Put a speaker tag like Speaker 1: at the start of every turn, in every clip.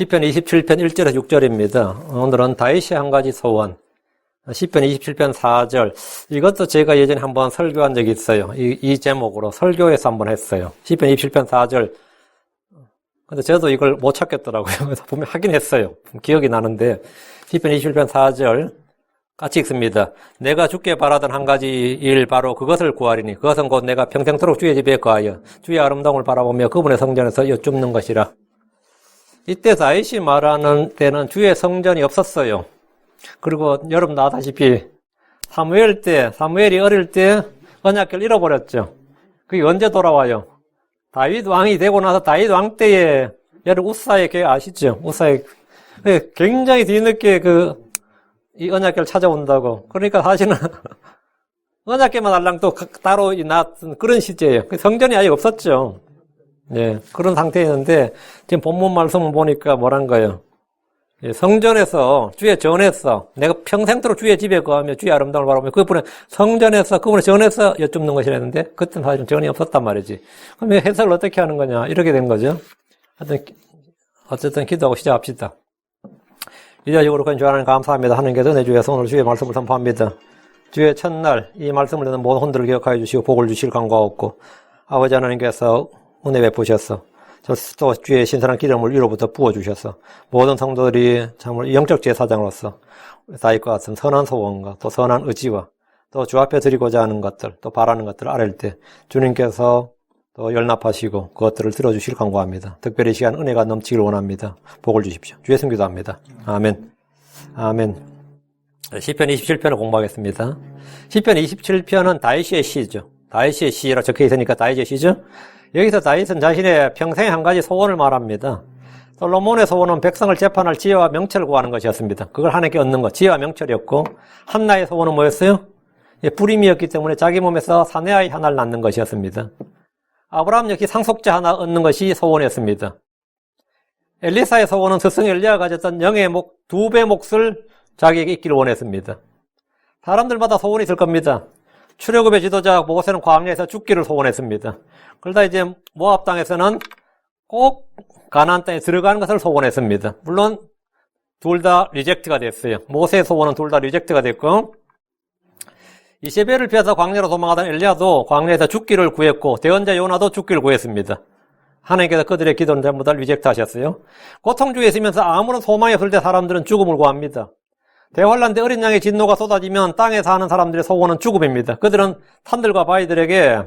Speaker 1: 시편 27편 1절에서 6절입니다. 오늘은 다윗의 한 가지 소원. 시편 27편 4절. 이것도 제가 예전에 한번 설교한 적이 있어요. 이 제목으로 설교에서 한번 했어요. 시편 27편 4절. 근데 저도 이걸 못 찾겠더라고요. 그래서 분명 하긴 했어요. 기억이 나는데 시편 27편 4절 같이 읽습니다. 내가 주께 바라던 한 가지 일 바로 그것을 구하리니 그것은 곧 내가 평생토록 주의 집에 거하여 주의 아름다움을 바라보며 그분의 성전에서 여쭙는 것이라. 이때 다윗이 말하는 때는 주의 성전이 없었어요. 그리고 여러분 아다시피 사무엘이 어릴 때 언약궤를 잃어버렸죠. 그게 언제 돌아와요? 다윗 왕이 되고 나서 다윗 왕 때에 여러분 우사의 궤 아시죠? 우사의 굉장히 뒤늦게 이 언약궤를 찾아온다고. 그러니까 사실은 언약궤만 알랑 또 따로 나왔던 그런 시제예요. 성전이 아예 없었죠. 예, 그런 상태였는데 지금 본문 말씀을 보니까 뭐란 거예요? 예, 성전에서 주의 전에서 내가 평생토록 주의 집에 거하며 주의 아름다움을 바라보며 그분의 성전에서 그분의 전에서 여쭙는 것이라는데 그때는 사실 전이 없었단 말이지. 그럼 해석을 어떻게 하는 거냐? 이렇게 된 거죠. 어쨌든 기도하고 시작합시다. 이자적으로 주 하나님 감사합니다. 하나님께서 내 주에서 오늘 주의 말씀을 선포합니다. 주의 첫날 이 말씀을 듣는 모든 혼들을 기억하여 주시고 복을 주실 간과없고 아버지 하나님께서 은혜 베푸셔서 또 주의 신선한 기름을 위로부터 부어주셔서 모든 성도들이 정말 영적 제사장으로서 다윗과 같은 선한 소원과 또 선한 의지와 또 주 앞에 드리고자 하는 것들 또 바라는 것들을 아뢰 때 주님께서 또 열납하시고 그것들을 들어주실 간구합니다. 특별히 이 시간 은혜가 넘치길 원합니다. 복을 주십시오. 주의 승 기도합니다. 아멘. 아멘. 시편 27편을 공부하겠습니다. 시편 27편은 다윗의 시죠. 다윗의 시라고 적혀 있으니까 다윗의 시죠. 여기서 다윗은 자신의 평생의 한 가지 소원을 말합니다. 솔로몬의 소원은 백성을 재판할 지혜와 명철을 구하는 것이었습니다. 그걸 하나님께 얻는 것, 지혜와 명철이었고 한나의 소원은 뭐였어요? 불임이었기 때문에 자기 몸에서 사내아이 하나를 낳는 것이었습니다. 아브라함 역시 상속자 하나 얻는 것이 소원이었습니다. 엘리사의 소원은 스승 엘리야가 가졌던 영의 목, 2배 몫을 자기에게 있기를 원했습니다. 사람들마다 소원이 있을 겁니다. 출애굽의 지도자 모세는 광야에서 죽기를 소원했습니다. 그러다 이제 모압 땅에서는 꼭 가나안 땅에 들어가는 것을 소원했습니다. 물론 둘 다 리젝트가 됐어요. 모세의 소원은 둘 다 리젝트가 됐고 이세벨을 피해서 광야로 도망가던 엘리야도 광야에서 죽기를 구했고 대언자 요나도 죽기를 구했습니다. 하나님께서 그들의 기도는 전부 다 리젝트 하셨어요. 고통 중에 있으면서 아무런 소망이 없을 때 사람들은 죽음을 구합니다. 대환란 때 어린 양의 진노가 쏟아지면 땅에 사는 사람들의 소원은 죽음입니다. 그들은 산들과 바위들에게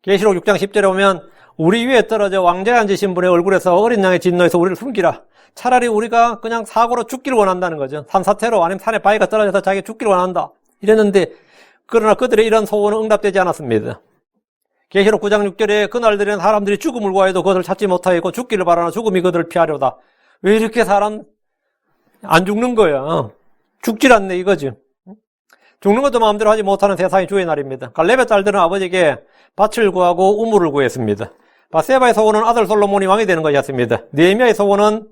Speaker 1: 계시록 6장 10절에 보면 우리 위에 떨어져 왕좌에 앉으신 분의 얼굴에서 어린 양의 진노에서 우리를 숨기라. 차라리 우리가 그냥 사고로 죽기를 원한다는 거죠. 산사태로 아니면 산에 바위가 떨어져서 자기가 죽기를 원한다. 이랬는데 그러나 그들의 이런 소원은 응답되지 않았습니다. 계시록 9장 6절에 그날들에는 사람들이 죽음을 구하여도 그것을 찾지 못하였고 죽기를 바라나 죽음이 그들을 피하려다. 왜 이렇게 사람 안 죽는 거야? 죽질 않네 이거지. 죽는 것도 마음대로 하지 못하는 세상이 주의 날입니다. 갈렙의 딸들은 아버지에게 밭을 구하고 우물을 구했습니다. 바세바의 소원은 아들 솔로몬이 왕이 되는 것이었습니다. 느헤미야의 소원은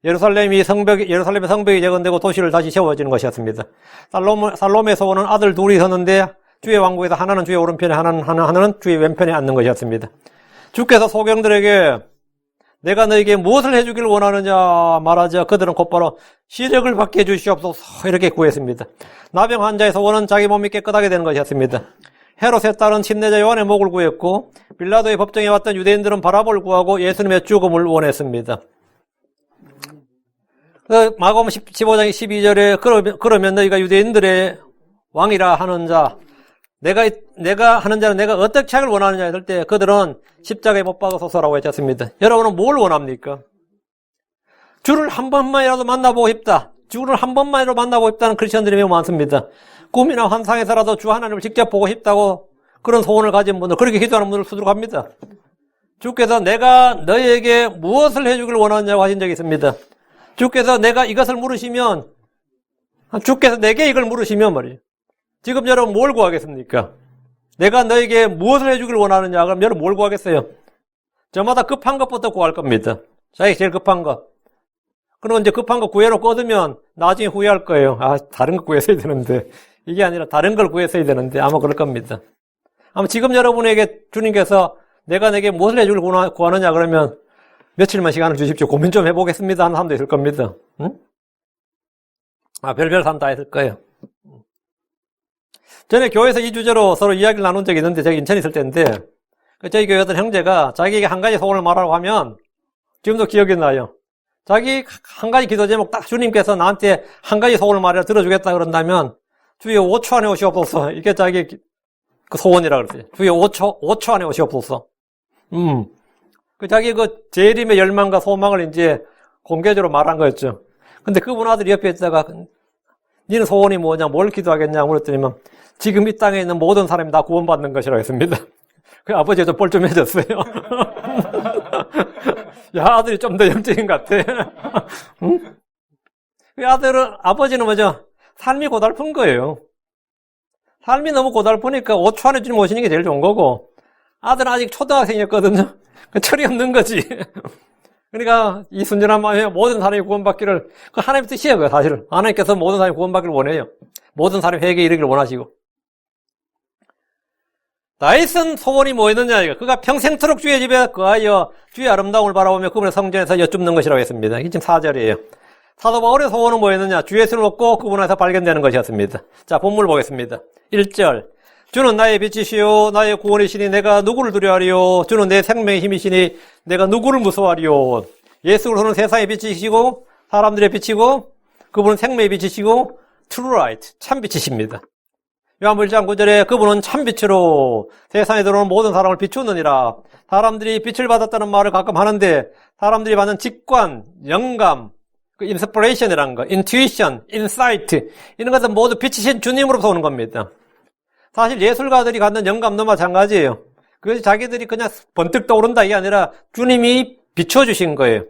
Speaker 1: 예루살렘의 성벽이 재건되고 도시를 다시 세워지는 것이었습니다. 살롬의 소원은 아들 둘이 있었는데 주의 왕국에서 하나는 주의 오른편에 하나는 주의 왼편에 앉는 것이었습니다. 주께서 소경들에게 내가 너에게 무엇을 해주기를 원하느냐 말하자 그들은 곧바로 시력을 받게 해주시옵소서 이렇게 구했습니다. 나병 환자의 소원은 자기 몸이 깨끗하게 되는 것이었습니다. 헤롯의 딸은 침례자 요한의 목을 구했고 빌라도의 법정에 왔던 유대인들은 바라볼 구하고 예수님의 죽음을 원했습니다. 마가복음 15장 12절에 그러면 너희가 유대인들의 왕이라 하는 자 내가 하는 자는 내가 어떻게 하기를 원하느냐 했을 때 그들은 십자가에 못 박아서서라고 했었습니다. 여러분은 뭘 원합니까? 주를 한 번만이라도 만나보고 싶다. 주를 한 번만이라도 만나보고 싶다는 크리스천들이 매우 많습니다. 꿈이나 환상에서라도 주 하나님을 직접 보고 싶다고 그런 소원을 가진 분들, 그렇게 기도하는 분들 수두룩합니다. 주께서 내가 너희에게 무엇을 해주기를 원하느냐고 하신 적이 있습니다. 주께서 내가 이것을 물으시면 주께서 내게 이걸 물으시면 말이에요. 지금 여러분 뭘 구하겠습니까? 내가 너에게 무엇을 해주길 원하느냐? 그럼 여러분 뭘 구하겠어요? 저마다 급한 것부터 구할 겁니다. 자기 제일 급한 것. 그러면 이제 급한 거 구해놓고 얻으면 나중에 후회할 거예요. 아, 다른 거 구했어야 되는데. 이게 아니라 다른 걸 구했어야 되는데 아마 그럴 겁니다. 아마 지금 여러분에게 주님께서 내가 내게 무엇을 해주길 구하느냐 그러면 며칠만 시간을 주십시오. 고민 좀 해보겠습니다 하는 사람도 있을 겁니다. 응? 별별 사람 다 있을 거예요. 전에 교회에서 이 주제로 서로 이야기를 나눈 적이 있는데, 제가 인천에 있을 때인데, 저희 교회 어떤 형제가 자기에게 한 가지 소원을 말하라고 하면, 지금도 기억이 나요. 자기 한 가지 기도 제목 딱 주님께서 나한테 한 가지 소원을 말해라 들어주겠다 그런다면, 주여 5초 안에 오시옵소서. 이게 자기 그 소원이라 그랬어요. 주여 5초 안에 오시옵소서. 자기 재림의 열망과 소망을 이제 공개적으로 말한 거였죠. 근데 그분 아들이 옆에 있다가, 니는 소원이 뭐냐, 뭘 기도하겠냐 물었더니만, 지금 이 땅에 있는 모든 사람이 다 구원받는 것이라고 했습니다. 그 아버지가 좀 뻘쭘해졌어요. 야, 아들이 좀 더 영적인 것 같아. 응? 그 아버지는 뭐죠? 삶이 고달픈 거예요. 삶이 너무 고달프니까 5초 안에 주님 오시는 게 제일 좋은 거고, 아들은 아직 초등학생이었거든요. 철이 없는 거지. 그러니까 이 순전한 마음에 모든 사람이 구원받기를, 그 하나님의 뜻이에요, 그거 사실은. 하나님께서 모든 사람이 구원받기를 원해요. 모든 사람이 회개에 이르기를 원하시고. 다윗은 소원이 뭐였느냐, 이거. 그가 평생토록 주의 집에 거하여 주의 아름다움을 바라보며 그분의 성전에서 여쭙는 것이라고 했습니다. 이게 지금 4절이에요. 사도 바울의 소원은 뭐였느냐? 주 예수를 얻고 그분 안에서 발견되는 것이었습니다. 자, 본문을 보겠습니다. 1절. 주는 나의 빛이시요 나의 구원이시니 내가 누구를 두려워하리요? 주는 내 생명의 힘이시니 내가 누구를 무서워하리요? 예수 그리스도는 세상의 빛이시고 사람들의 빛이고 그분은 생명의 빛이시고 true light, 참 빛이십니다. 요한복음 1장 9절에 그분은 참 빛으로 세상에 들어오는 모든 사람을 비추느니라. 사람들이 빛을 받았다는 말을 가끔 하는데 사람들이 받는 직관, 영감, 그 인스피레이션이라는 거, 인투이션, 인사이트 이런 것은 모두 빛이신 주님으로부터 오는 겁니다. 사실 예술가들이 갖는 영감도 마찬가지예요. 그래서 자기들이 그냥 번뜩 떠오른다 이게 아니라 주님이 비춰주신 거예요.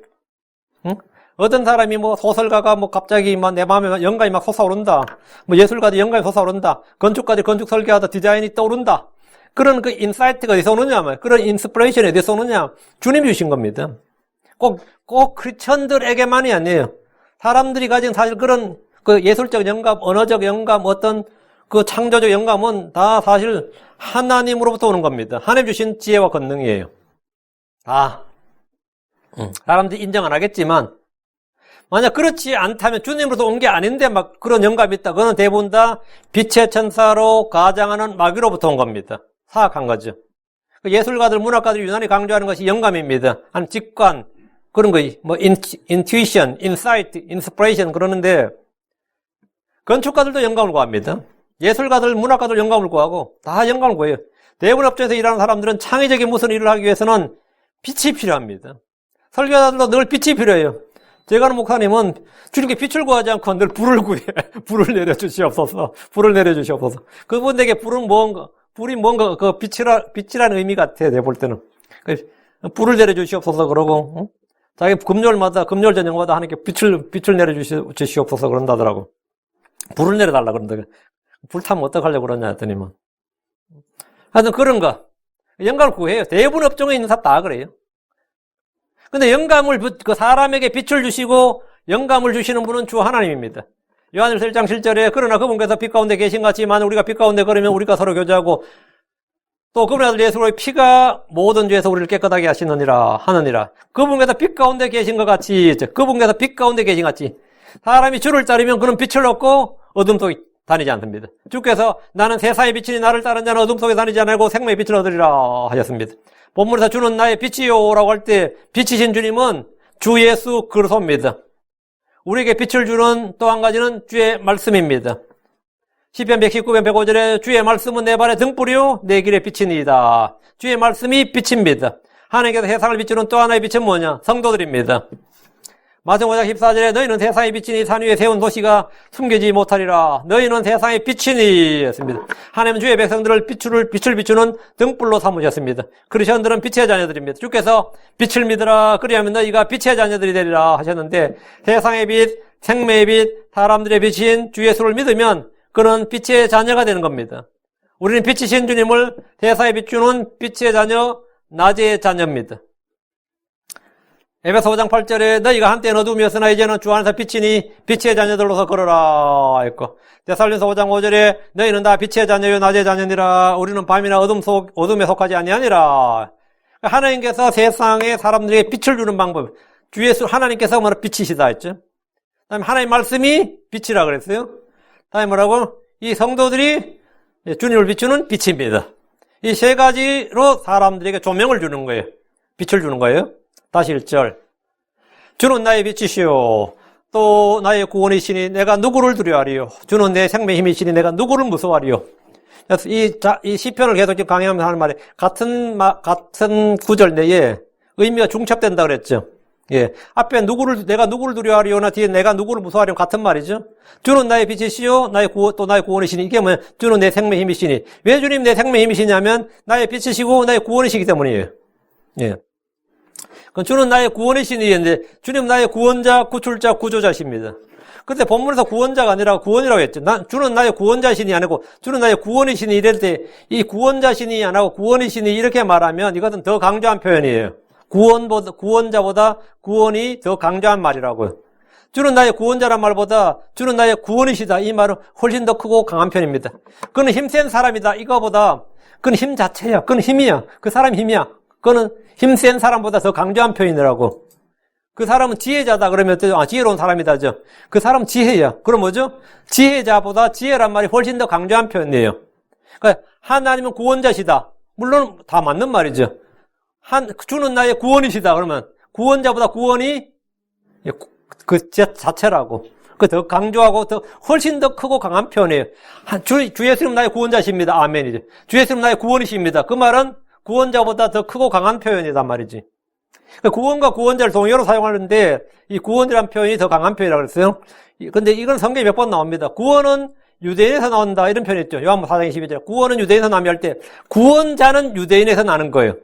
Speaker 1: 응? 어떤 사람이 소설가가 갑자기 내 마음에 영감이 막 솟아오른다. 예술가도 영감이 솟아오른다. 건축가들이 건축 설계하다 디자인이 떠오른다. 그런 그 인사이트가 어디서 오느냐, 그런 인스피레이션이 어디서 오느냐. 주님이 주신 겁니다. 꼭 크리스천들에게만이 아니에요. 사람들이 가진 사실 그런 그 예술적 영감, 언어적 영감, 어떤 그 창조적 영감은 다 사실 하나님으로부터 오는 겁니다. 하나님 주신 지혜와 권능이에요. 사람들이 인정 안 하겠지만, 만약 그렇지 않다면 주님으로부터 온 게 아닌데 그런 영감이 있다. 그거는 대부분 다 빛의 천사로 가장하는 마귀로부터 온 겁니다. 사악한 거죠. 예술가들, 문학가들이 유난히 강조하는 것이 영감입니다. 한 직관, 그런 거, intuition, insight, inspiration 그러는데, 건축가들도 영감을 구합니다. 예술가들, 문학가들 영감을 구하고, 다 영감을 구해요. 대부분 업종에서 일하는 사람들은 창의적인 무슨 일을 하기 위해서는 빛이 필요합니다. 설교자들도 늘 빛이 필요해요. 제가 아는 목사님은 주님께 빛을 구하지 않고 늘 불을 구해. 불을 내려주시옵소서. 불을 내려주시옵소서. 그분에게 불은 불이 뭔가, 빛이라는 의미 같아, 내가 볼 때는. 불을 내려주시옵소서 그러고, 자기 금요일 저녁마다 하나님께 빛을 내려주시옵소서 그런다더라고. 불을 내려달라 그런다. 불타면 어떡하려고 그러냐 했더니만. 하여튼 그런 거. 영감을 구해요. 대부분 업종에 있는 사람 다 그래요. 근데 영감을, 그 사람에게 빛을 주시고 영감을 주시는 분은 주 하나님입니다. 요한일서 1장 7절에 그러나 그분께서 빛 가운데 계신 같지만 우리가 빛 가운데 걸으면 우리가 서로 교제하고 또 그분의 아들 예수의 피가 모든 죄에서 우리를 깨끗하게 하느니라. 그분께서 빛 가운데 계신 것 같이, 그분께서 빛 가운데 계신 것 같이 사람이 주를 따르면 그는 빛을 얻고 어둠 속에 다니지 않습니다. 주께서 나는 세상의 빛이니 나를 따르는 자는 어둠 속에 다니지 않고 생명의 빛을 얻으리라 하셨습니다. 본문에서 주는 나의 빛이요 라고 할 때 빛이신 주님은 주 예수 그리스도입니다. 우리에게 빛을 주는 또 한 가지는 주의 말씀입니다. 시편 119편 105절에 주의 말씀은 내 발의 등불이요 내 길의 빛이니이다. 주의 말씀이 빛입니다. 하나님께서 세상을 비추는 또 하나의 빛은 뭐냐? 성도들입니다. 마태복음 5장 14절에 너희는 세상의 빛이니 산 위에 세운 도시가 숨기지 못하리라. 너희는 세상의 빛이니 했습니다. 하나님은 주의 백성들을 빛을 비추는 등불로 삼으셨습니다. 크리스천들은 빛의 자녀들입니다. 주께서 빛을 믿으라. 그리하면 너희가 빛의 자녀들이 되리라 하셨는데 세상의 빛, 생명의 빛, 사람들의 빛인 주 예수를 믿으면 그는 빛의 자녀가 되는 겁니다. 우리는 빛이신 주님을 세상에 비추는 빛의 자녀, 낮의 자녀입니다. 에베소 5장 8절에 너희가 한때는 어둠이었으나 이제는 주 안에서 빛이니 빛의 자녀들로서 걸어라 했고, 데살로니가서 5장 5절에 너희는 다 빛의 자녀요 낮의 자녀니라. 우리는 밤이나 어둠에 속하지 아니하니라. 하나님께서 세상에 사람들에게 빛을 주는 방법. 주 예수 하나님께서 뭐라 빛이시다 했죠. 그다음에 하나님 말씀이 빛이라 그랬어요. 다음에 뭐라고? 이 성도들이 주님을 비추는 빛입니다. 이 세 가지로 사람들에게 조명을 주는 거예요. 빛을 주는 거예요. 다시 1절. 주는 나의 빛이시오. 또 나의 구원이시니 내가 누구를 두려워하리요. 주는 내 생명의 힘이시니 내가 누구를 무서워하리요. 그래서 이 시편을 계속 강의하면서 하는 말에 같은 구절 내에 의미가 중첩된다 그랬죠. 예. 앞에 내가 누구를 두려워하리요나 뒤에 내가 누구를 무서워하리요 같은 말이죠. 주는 나의 빛이시요. 또 나의 구원이시니. 이게 뭐야? 주는 내 생명의 힘이시니. 왜 주님 내 생명의 힘이시냐면 나의 빛이시고 나의 구원이시기 때문이에요. 예. 그럼 주는 나의 구원이시니 이제 주님 나의 구원자, 구출자, 구조자십니다. 그때 본문에서 구원자가 아니라 구원이라고 했죠. 주는 나의 구원자신이 아니고 주는 나의 구원이시니 이럴 때 이 구원자신이 안 하고 구원이시니 이렇게 말하면 이것은 더 강조한 표현이에요. 구원자보다 구원이 더 강조한 말이라고요. 주는 나의 구원자란 말보다 주는 나의 구원이시다. 이 말은 훨씬 더 크고 강한 편입니다. 그는 힘센 사람이다. 이거보다 그는 힘 자체야. 그는 힘이야. 그 사람 힘이야. 그는 힘센 사람보다 더 강조한 표현이라고. 그 사람은 지혜자다 그러면 지혜로운 사람이다죠. 그 사람은 지혜야. 그럼 뭐죠? 지혜자보다 지혜란 말이 훨씬 더 강조한 표현이에요. 그러니까 하나님은 구원자시다. 물론 다 맞는 말이죠. 주는 나의 구원이시다 그러면 구원자보다 구원이 그 자체라고. 그 더 강조하고 더 훨씬 더 크고 강한 표현이에요. 주 예수님 나의 구원자십니다. 아멘이죠. 주 예수님 나의 구원이십니다. 그 말은 구원자보다 더 크고 강한 표현이란 말이지. 구원과 구원자를 동의어로 사용하는데 이 구원이라는 표현이 더 강한 표현이라고 그랬어요. 근데 이건 성경에 몇 번 나옵니다. 구원은 유대인에서 나온다 이런 표현이 있죠. 요한복음 4장 22절. 구원은 유대인에서 나며 할 때 구원자는 유대인에서 나는 거예요.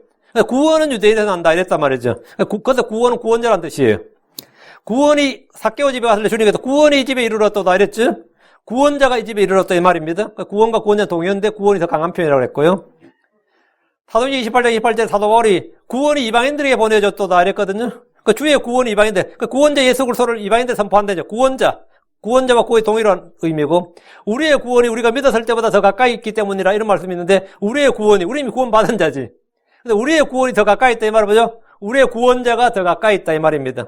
Speaker 1: 구원은 유대인에서 난다 이랬단 말이죠. 그래서 구원은 구원자란 뜻이에요. 구원이 삭개오 집에 갔을 때 주님께서 구원이 이 집에 이르렀도다 이랬죠. 구원자가 이 집에 이르렀다 이 말입니다. 구원과 구원자 동의어인데 구원이 더 강한 표현이라고 했고요. 사도행전 28장 28절 사도 바울이 구원이 이방인들에게 보내졌도다 이랬거든요. 주의 구원이 이방인들, 구원자 예수 그리스도를 이방인들 선포한다죠. 구원자와 구원의 동일한 의미고 우리의 구원이 우리가 믿었을 때보다 더 가까이 있기 때문이라 이런 말씀이 있는데 우리의 구원이 우리 이미 구원받은 자지. 근데 우리의 구원이 더 가까이 있다 이 말은 뭐죠? 우리의 구원자가 더 가까이 있다 이 말입니다.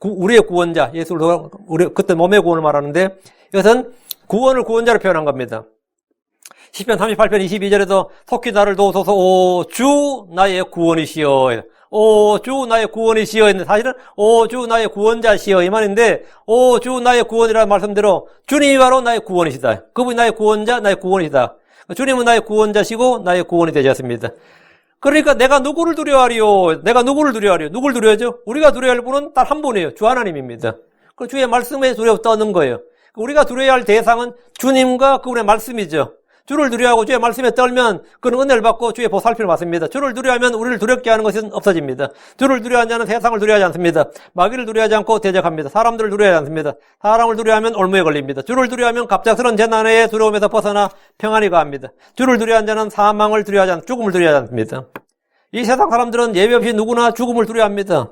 Speaker 1: 우리의 구원자 예수를 우리 그때 몸의 구원을 말하는데 이것은 구원을 구원자로 표현한 겁니다. 시편 38편 22절에도 속히 나를 도우소서 오 주 나의 구원이시여 오 주 나의 구원이시여 했는데 사실은 오 주 나의 구원자시여 이 말인데 오 주 나의 구원이라는 말씀대로 주님이 바로 나의 구원이시다. 그분이 나의 구원자 나의 구원이시다. 주님은 나의 구원자시고 나의 구원이 되셨습니다. 그러니까 내가 누구를 두려워하리요? 내가 누구를 두려워하리요? 누굴 두려워하죠? 우리가 두려워할 분은 딱 한 분이에요. 주 하나님입니다. 그 주의 말씀에 두려워 떠는 거예요. 우리가 두려워야 할 대상은 주님과 그분의 말씀이죠. 주를 두려워하고 주의 말씀에 떨면 그는 은혜를 받고 주의 보살핌을 받습니다. 주를 두려워하면 우리를 두렵게 하는 것은 없어집니다. 주를 두려워하는 자는 세상을 두려워하지 않습니다. 마귀를 두려워하지 않고 대적합니다. 사람들을 두려워하지 않습니다. 사람을 두려워하면 올무에 걸립니다. 주를 두려워하면 갑작스러운 재난의 두려움에서 벗어나 평안히 거합니다. 주를 두려워하는 자는 사망을 두려워하지 않고 죽음을 두려워하지 않습니다. 이 세상 사람들은 예외 없이 누구나 죽음을 두려워합니다.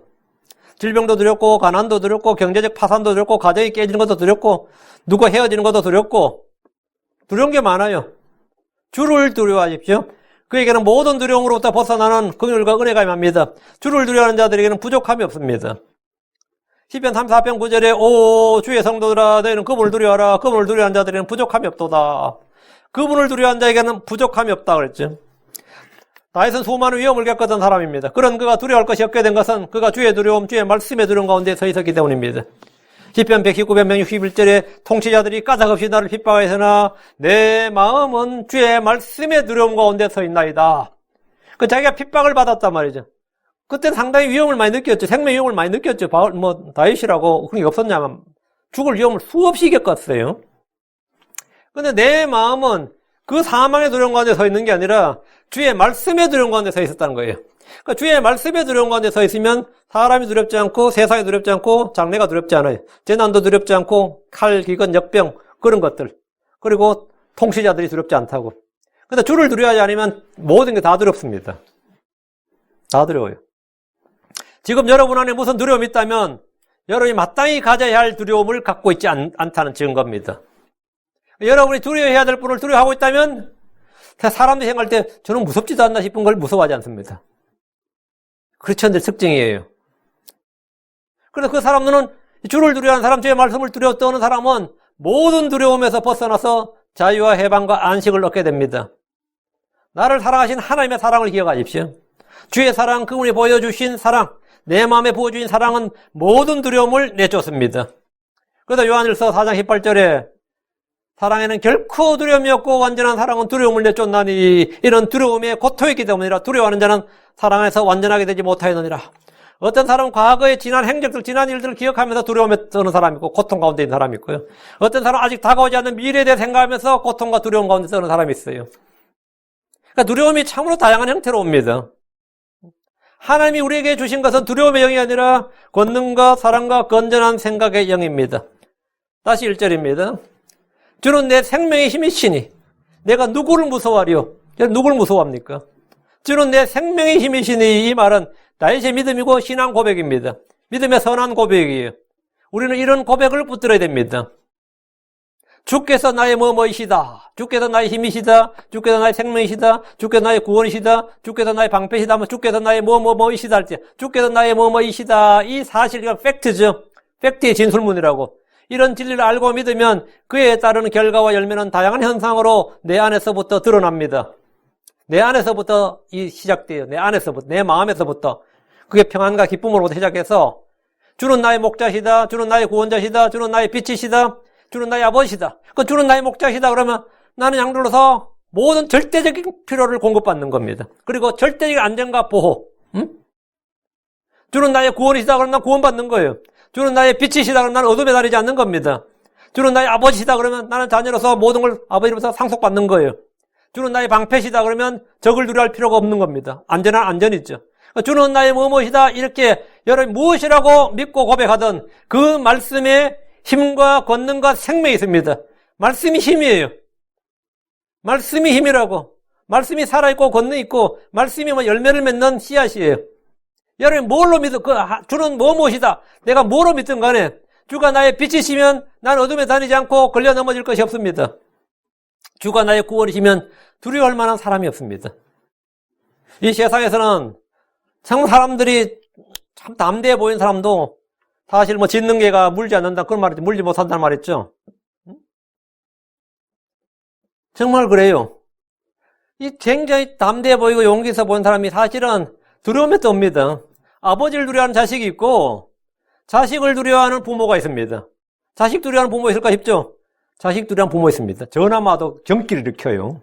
Speaker 1: 질병도 두렵고 가난도 두렵고 경제적 파산도 두렵고 가정이 깨지는 것도 두렵고 누가 헤어지는 것도 두렵고 두려운 게 많아요. 주를 두려워하십시오. 그에게는 모든 두려움으로부터 벗어나는 긍휼과 은혜가 임합니다. 주를 두려워하는 자들에게는 부족함이 없습니다. 시편 34편 9절에 오 주의 성도들아 너희는 그분을 두려워하라. 그분을 두려워하는 자들에게는 부족함이 없도다. 그분을 두려워하는 자에게는 부족함이 없다 그랬죠. 다윗은 수많은 위험을 겪었던 사람입니다. 그런 그가 두려워할 것이 없게 된 것은 그가 주의 두려움, 주의 말씀의 두려움 가운데 서 있었기 때문입니다. 시편 119편 161절에 통치자들이 까닭없이 나를 핍박하였으나 내 마음은 주의 말씀의 두려움 가운데 서 있나이다. 자기가 핍박을 받았단 말이죠. 그때 상당히 위험을 많이 느꼈죠. 생명 위험을 많이 느꼈죠. 다윗이라고 그런 게 없었냐면 죽을 위험을 수없이 겪었어요. 근데 내 마음은 그 사망의 두려움 가운데 서 있는 게 아니라 주의 말씀의 두려움 가운데 서 있었다는 거예요. 그러니까 주의 말씀의 두려움 가운데 서 있으면 사람이 두렵지 않고 세상이 두렵지 않고 장래가 두렵지 않아요. 재난도 두렵지 않고 칼, 기근, 역병 그런 것들 그리고 통치자들이 두렵지 않다고. 근데 주를 두려워하지 않으면 모든 게 다 두렵습니다. 다 두려워요. 지금 여러분 안에 무슨 두려움이 있다면 여러분이 마땅히 가져야 할 두려움을 갖고 있지 않다는 증거입니다. 여러분이 두려워해야 될 분을 두려워하고 있다면 사람들이 생각할 때 저는 무섭지도 않나 싶은 걸 무서워하지 않습니다. 크리스천들 특징이에요. 그래서 그 사람들은 주를 두려워하는 사람, 주의 말씀을 두려워 떠는 사람은 모든 두려움에서 벗어나서 자유와 해방과 안식을 얻게 됩니다. 나를 사랑하신 하나님의 사랑을 기억하십시오. 주의 사랑, 그분이 보여주신 사랑, 내 마음에 부어주신 사랑은 모든 두려움을 내쫓습니다. 그래서 요한일서 4장 18절에 사랑에는 결코 두려움이 없고 완전한 사랑은 두려움을 내쫓나니 이런 두려움에 고통이기 때문이라. 두려워하는 자는 사랑 안에서 완전하게 되지 못하였느니라. 어떤 사람은 과거의 지난 행적들, 지난 일들을 기억하면서 두려움에 떠는 사람이 있고 고통 가운데 있는 사람이 있고요. 어떤 사람은 아직 다가오지 않는 미래에 대해 생각하면서 고통과 두려움 가운데 떠는 사람이 있어요. 그러니까 두려움이 참으로 다양한 형태로 옵니다. 하나님이 우리에게 주신 것은 두려움의 영이 아니라 권능과 사랑과 건전한 생각의 영입니다. 다시 1절입니다. 주는 내 생명의 힘이시니 내가 누구를 무서워하리요? 누구를 무서워합니까? 주는 내 생명의 힘이시니, 이 말은 다윗의 믿음이고 신앙 고백입니다. 믿음의 선한 고백이에요. 우리는 이런 고백을 붙들어야 됩니다. 주께서 나의 뭐뭐이시다. 주께서 나의 힘이시다. 주께서 나의 생명이시다. 주께서 나의 구원이시다. 주께서 나의 방패시다. 주께서 나의 뭐뭐뭐이시다 할 때, 주께서 나의 뭐뭐이시다. 이 사실이 팩트죠. 팩트의 진술문이라고. 이런 진리를 알고 믿으면 그에 따르는 결과와 열매는 다양한 현상으로 내 안에서부터 드러납니다. 내 안에서부터 시작돼요. 내 안에서부터, 내 마음에서부터. 그게 평안과 기쁨으로부터 시작해서 주는 나의 목자시다. 주는 나의 구원자시다. 주는 나의 빛이시다. 주는 나의 아버지시다. 그 주는 나의 목자시다 그러면 나는 양들로서 모든 절대적인 필요를 공급받는 겁니다. 그리고 절대적인 안전과 보호. 주는 나의 구원이시다 그러면 난 구원받는 거예요. 주는 나의 빛이시다 그러면 나는 어둠에 다니지 않는 겁니다. 주는 나의 아버지시다 그러면 나는 자녀로서 모든 걸 아버지로서 상속받는 거예요. 주는 나의 방패시다 그러면 적을 두려워할 필요가 없는 겁니다. 안전한 안전이죠. 주는 나의 무엇이다 이렇게 여러분 무엇이라고 믿고 고백하던 그 말씀에 힘과 권능과 생명이 있습니다. 말씀이 힘이에요. 말씀이 힘이라고. 말씀이 살아있고 권능이 있고 말씀이 열매를 맺는 씨앗이에요. 여러분 뭘로 믿어? 주는 무엇이다. 내가 뭐로 믿든 간에 주가 나의 빛이시면 난 어둠에 다니지 않고 걸려 넘어질 것이 없습니다. 주가 나의 구원이시면 두려워할 만한 사람이 없습니다. 이 세상에서는 참 사람들이 참 담대해 보이는 사람도 사실 짖는 개가 물지 않는다 그런 말이죠. 물지 못한다는 말이죠. 정말 그래요. 이 굉장히 담대해 보이고 용기 있어 보이는 사람이 사실은 두려움에 떱니다. 아버지를 두려워하는 자식이 있고 자식을 두려워하는 부모가 있습니다. 자식 두려워하는 부모 있을까 싶죠? 자식 두려워하는 부모 있습니다. 전화마도 경기를 일으켜요.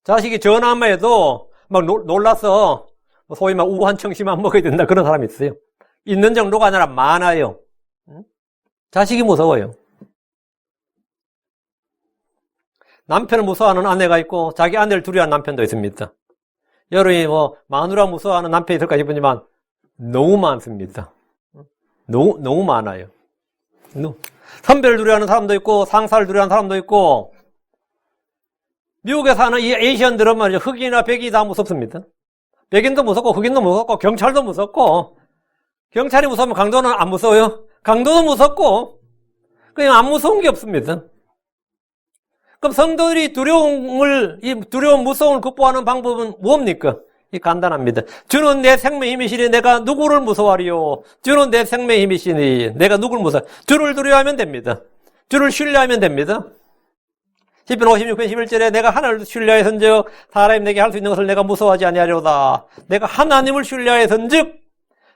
Speaker 1: 자식이 전화만 해도 막 놀라서 소위 막 우한청심만 먹어야 된다 그런 사람이 있어요. 있는 정도가 아니라 많아요. 자식이 무서워요. 남편을 무서워하는 아내가 있고 자기 아내를 두려워하는 남편도 있습니다. 여러분이 마누라 무서워하는 남편이 있을까 싶지만 너무 많습니다. 너무 많아요. 선배를 두려워하는 사람도 있고 상사를 두려워하는 사람도 있고 미국에 사는 이 에이시언들은 말이죠. 흑인이나 백인이 다 무섭습니다. 백인도 무섭고 흑인도 무섭고 경찰도 무섭고 경찰이 무서우면 강도는 안 무서워요? 강도도 무섭고 그냥 안 무서운 게 없습니다. 그럼 성도들이 두려움, 무서움을 극복하는 방법은 뭡니까? 간단합니다. 주는 내 생명의 힘이시니 내가 누구를 무서워하리요? 주는 내 생명의 힘이시니 내가 누구를 무서워? 주를 두려워하면 됩니다. 주를 신뢰하면 됩니다. 시편 56편 11절에 내가 하나님을 신뢰하였은즉 사람이 내게 할 수 있는 것을 내가 무서워하지 아니하리로다. 내가 하나님을 신뢰하였은즉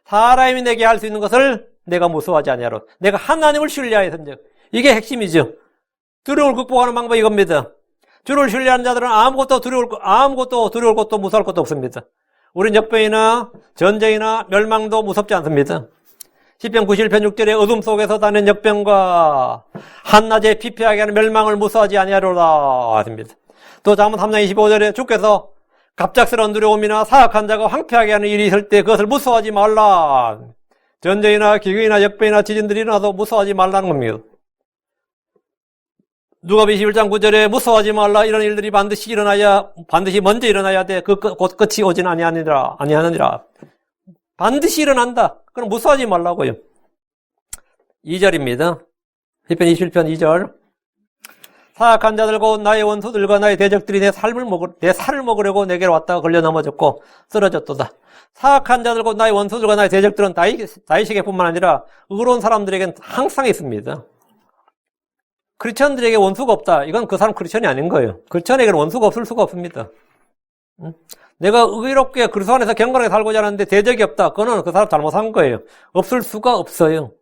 Speaker 1: 사람이 내게 할 수 있는 것을 내가 무서워하지 아니하리로다. 내가 하나님을 신뢰하였은즉 이게 핵심이죠. 두려움을 극복하는 방법이 이겁니다. 주를 신뢰하는 자들은 아무것도 두려울 것도 무서울 것도 없습니다. 우린 역병이나 전쟁이나 멸망도 무섭지 않습니다. 시편 91편 6절에 어둠 속에서 다니는 역병과 한낮에 피폐하게 하는 멸망을 무서워하지 아니하리로다 하십니다. 또 잠언 3장 25절에 주께서 갑작스러운 두려움이나 사악한 자가 황폐하게 하는 일이 있을 때 그것을 무서워하지 말라. 전쟁이나 기근이나 역병이나 지진들이 일어나도 무서워하지 말라는 겁니다. 누가복음 21장 9절에 무서워하지 말라. 이런 일들이 반드시 먼저 일어나야 돼. 곧 끝이 오진 아니하느니라. 반드시 일어난다. 그럼 무서워하지 말라고요. 2절입니다. 시편 21편 2절. 사악한 자들과 나의 원수들과 나의 대적들이 내 살을 먹으려고 내게로 왔다가 걸려 넘어졌고 쓰러졌도다. 사악한 자들과 나의 원수들과 나의 대적들은 다윗에게뿐만 아니라 의로운 사람들에게는 항상 있습니다. 크리스천들에게 원수가 없다. 이건 그 사람 크리스천이 아닌 거예요. 크리스천에게는 원수가 없을 수가 없습니다. 내가 의롭게 그리스도 안에서 경건하게 살고자 하는데 대적이 없다. 그거는 그 사람 잘못한 거예요. 없을 수가 없어요.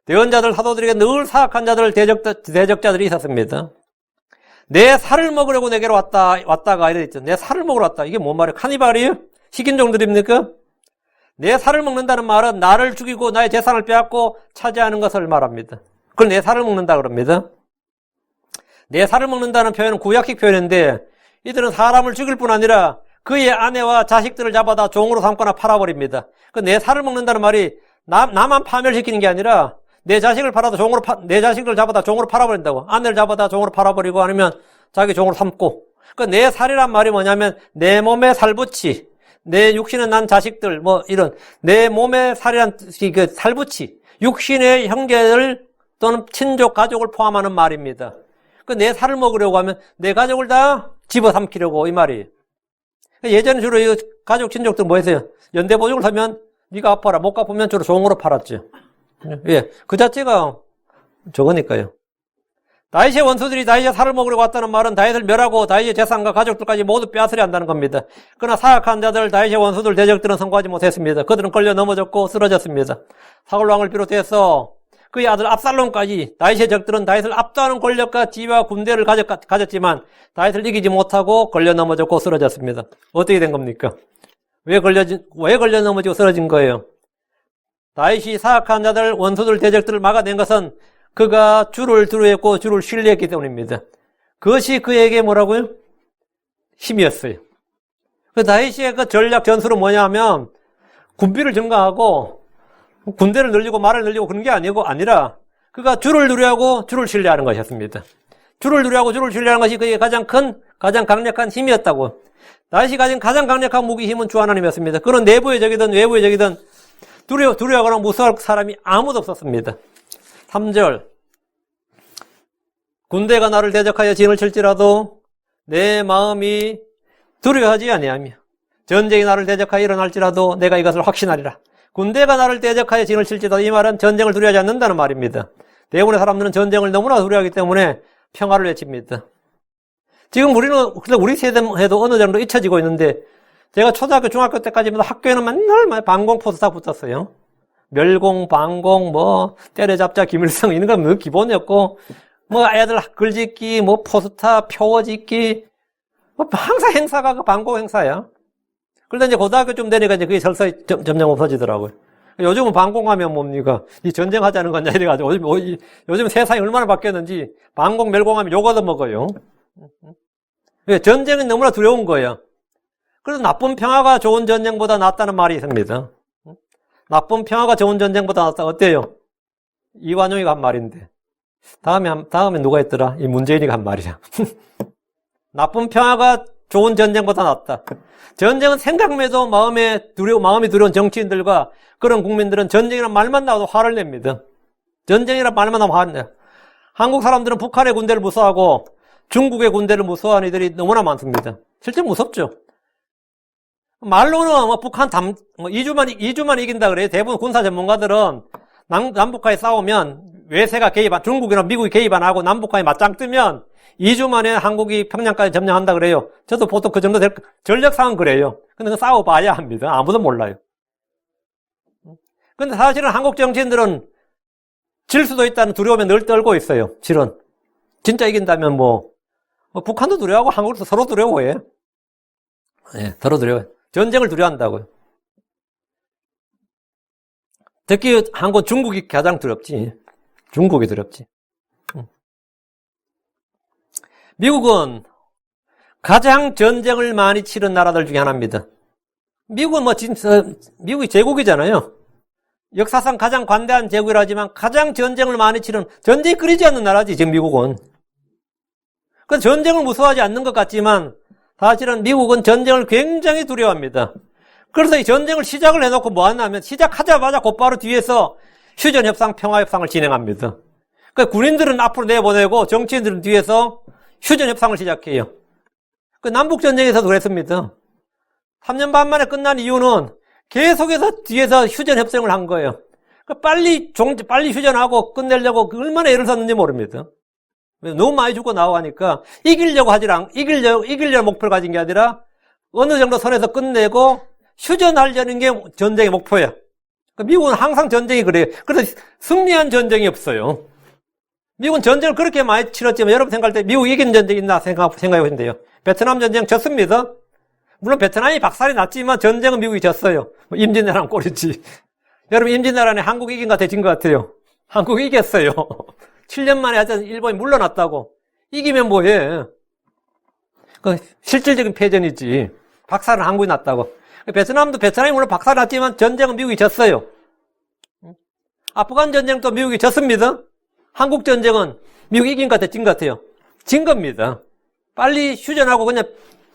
Speaker 1: 대언자들, 사도들에게 늘 사악한 자들, 대적자들이 있었습니다. 내 살을 먹으려고 내게로 왔다가 이래 있죠. 내 살을 먹으러 왔다. 이게 뭔 말이에요? 카니발이에요? 식인종들입니까? 내 살을 먹는다는 말은 나를 죽이고 나의 재산을 빼앗고 차지하는 것을 말합니다. 그걸 내 살을 먹는다 그럽니다. 내 살을 먹는다는 표현은 구약식 표현인데 이들은 사람을 죽일 뿐 아니라 그의 아내와 자식들을 잡아다 종으로 삼거나 팔아버립니다. 그 내 살을 먹는다는 말이 나만 파멸시키는 게 아니라 내 자식을 내 자식을 잡아다 종으로 팔아버린다고. 아내를 잡아다 종으로 팔아버리고 아니면 자기 종으로 삼고. 그 내 살이란 말이 뭐냐면 내 몸에 살붙이, 내 육신에 난 자식들, 뭐 이런 내 몸에 살이란 뜻이 그 살붙이, 육신의 형제들 또는 친족, 가족을 포함하는 말입니다. 그 내 살을 먹으려고 하면 내 가족을 다 집어삼키려고 이 말이에요. 예전에 주로 이 가족, 친족들 뭐 했어요? 연대보증을 사면 네가 아파라. 못 갚으면 주로 종으로 팔았죠. 예, 그 자체가 저거니까요. 다윗의 원수들이 다윗의 살을 먹으려고 왔다는 말은 다윗을 멸하고 다윗의 재산과 가족들까지 모두 빼앗으려 한다는 겁니다. 그러나 사악한 자들, 다윗의 원수들, 대적들은 성공하지 못했습니다. 그들은 걸려 넘어졌고 쓰러졌습니다. 사울 왕을 비롯해서 그의 아들 압살롬까지 다윗의 적들은 다윗을 압도하는 권력과 지위와 군대를 가졌지만 다윗을 이기지 못하고 걸려 넘어졌고 쓰러졌습니다. 어떻게 된 겁니까? 왜 걸려 넘어지고 쓰러진 거예요? 다윗이 사악한 자들, 원수들, 대적들을 막아낸 것은 그가 주를 두려워했고 주를 신뢰했기 때문입니다. 그것이 그에게 뭐라고요? 힘이었어요. 그 다윗의 그 전략 전술은 뭐냐면 군비를 증강하고 군대를 늘리고 말을 늘리고 그런 게 아니라 그가 주를 두려워하고 주를 신뢰하는 것이었습니다. 주를 두려워하고 주를 신뢰하는 것이 그의 가장 강력한 힘이었다고. 다윗이 가진 가장 강력한 무기 힘은 주 하나님이었습니다. 그런 내부의 적이든 외부의 적이든 두려워하거나 무서워할 사람이 아무도 없었습니다. 3절 군대가 나를 대적하여 진을 칠지라도 내 마음이 두려워하지 아니하며 전쟁이 나를 대적하여 일어날지라도 내가 이것을 확신하리라. 군대가 나를 대적하여 진을 칠지라도 이 말은 전쟁을 두려워하지 않는다는 말입니다. 대부분의 사람들은 전쟁을 너무나 두려워하기 때문에 평화를 외칩니다. 지금 우리 세대에도 어느 정도 잊혀지고 있는데 제가 초등학교, 중학교 때까지만 학교에는 맨날 방공 포스터 붙었어요. 멸공, 방공, 뭐 때려잡자, 김일성 이런 건 뭐 기본이었고 뭐 애들 글짓기, 뭐 포스터, 표어짓기 뭐 항상 행사가 그 방공 행사야. 그런데 이제 고등학교쯤 되니까 이제 그게 설사 점점 없어지더라고요. 요즘은 방공하면 뭡니까? 이 전쟁하자는 거냐 이래가지고 요즘 세상이 얼마나 바뀌었는지 방공, 멸공하면 욕 얻어먹어요. 전쟁은 너무나 두려운 거예요. 그래서 나쁜 평화가 좋은 전쟁보다 낫다는 말이 있습니다. 나쁜 평화가 좋은 전쟁보다 낫다. 어때요? 이완용이가 한 말인데. 다음에 누가 했더라? 이 문재인이가 한 말이야. 나쁜 평화가 좋은 전쟁보다 낫다. 전쟁은 생각매도 마음이 두려운 정치인들과 그런 국민들은 전쟁이란 말만 나와도 화를 냅니다. 전쟁이란 말만 나오면 화를 내요. 한국 사람들은 북한의 군대를 무서워하고 중국의 군대를 무서워하는 이들이 너무나 많습니다. 실제 무섭죠. 말로는 뭐 북한 2주만 이긴다 그래요. 대부분 군사 전문가들은 남북한이 싸우면 외세가 중국이나 미국이 개입 안 하고 남북한이 맞짱 뜨면 2주 만에 한국이 평양까지 점령한다 그래요. 저도 보통 그 정도 전력상은 그래요. 근데 그 싸워봐야 합니다. 아무도 몰라요. 근데 사실은 한국 정치인들은 질 수도 있다는 두려움에 늘 떨고 있어요. 실은. 진짜 이긴다면 북한도 두려워하고 한국도 서로 두려워해요. 예, 서로 두려워해요. 전쟁을 두려워한다고요. 특히 한국, 중국이 가장 두렵지. 중국이 두렵지. 미국은 가장 전쟁을 많이 치른 나라들 중에 하나입니다. 미국은 미국이 제국이잖아요. 역사상 가장 관대한 제국이라 하지만 가장 전쟁을 많이 치른, 전쟁이 끊이지 않는 나라지, 지금 미국은. 그래서 전쟁을 무서워하지 않는 것 같지만 사실은 미국은 전쟁을 굉장히 두려워합니다. 그래서 이 전쟁을 시작을 해놓고 뭐 하냐면 시작하자마자 곧바로 뒤에서 휴전협상, 평화협상을 진행합니다. 그러니까 군인들은 앞으로 내보내고 정치인들은 뒤에서 휴전협상을 시작해요. 그 남북전쟁에서도 그랬습니다. 3년 반 만에 끝난 이유는 계속해서 뒤에서 휴전 협상을 한 거예요. 빨리 휴전하고 끝내려고 얼마나 애를 썼는지 모릅니다. 너무 많이 죽고 나오고 하니까 이기려는 목표를 가진 게 아니라 어느 정도 선에서 끝내고 휴전하려는 게 전쟁의 목표예요. 미국은 항상 전쟁이 그래요. 그래서 승리한 전쟁이 없어요. 미국은 전쟁을 그렇게 많이 치렀지만 여러분 생각할 때 미국 이긴 전쟁이 있나 생각해 보시면 돼요. 베트남 전쟁 졌습니다. 물론 베트남이 박살이 났지만 전쟁은 미국이 졌어요. 임진왜란 꼴이지. 여러분 임진왜란에 한국 이긴 것 같아요? 진 것 같아요? 한국이 이겼어요. 7년 만에 하여튼 일본이 물러났다고. 이기면 뭐해? 그 실질적인 패전이지. 박살은 한국이 났다고. 베트남이 물론 박살이 났지만 전쟁은 미국이 졌어요. 아프간 전쟁도 미국이 졌습니다. 한국 전쟁은 미국이 이긴 것 같아요? 진 것 같아요? 진 겁니다. 빨리 휴전하고 그냥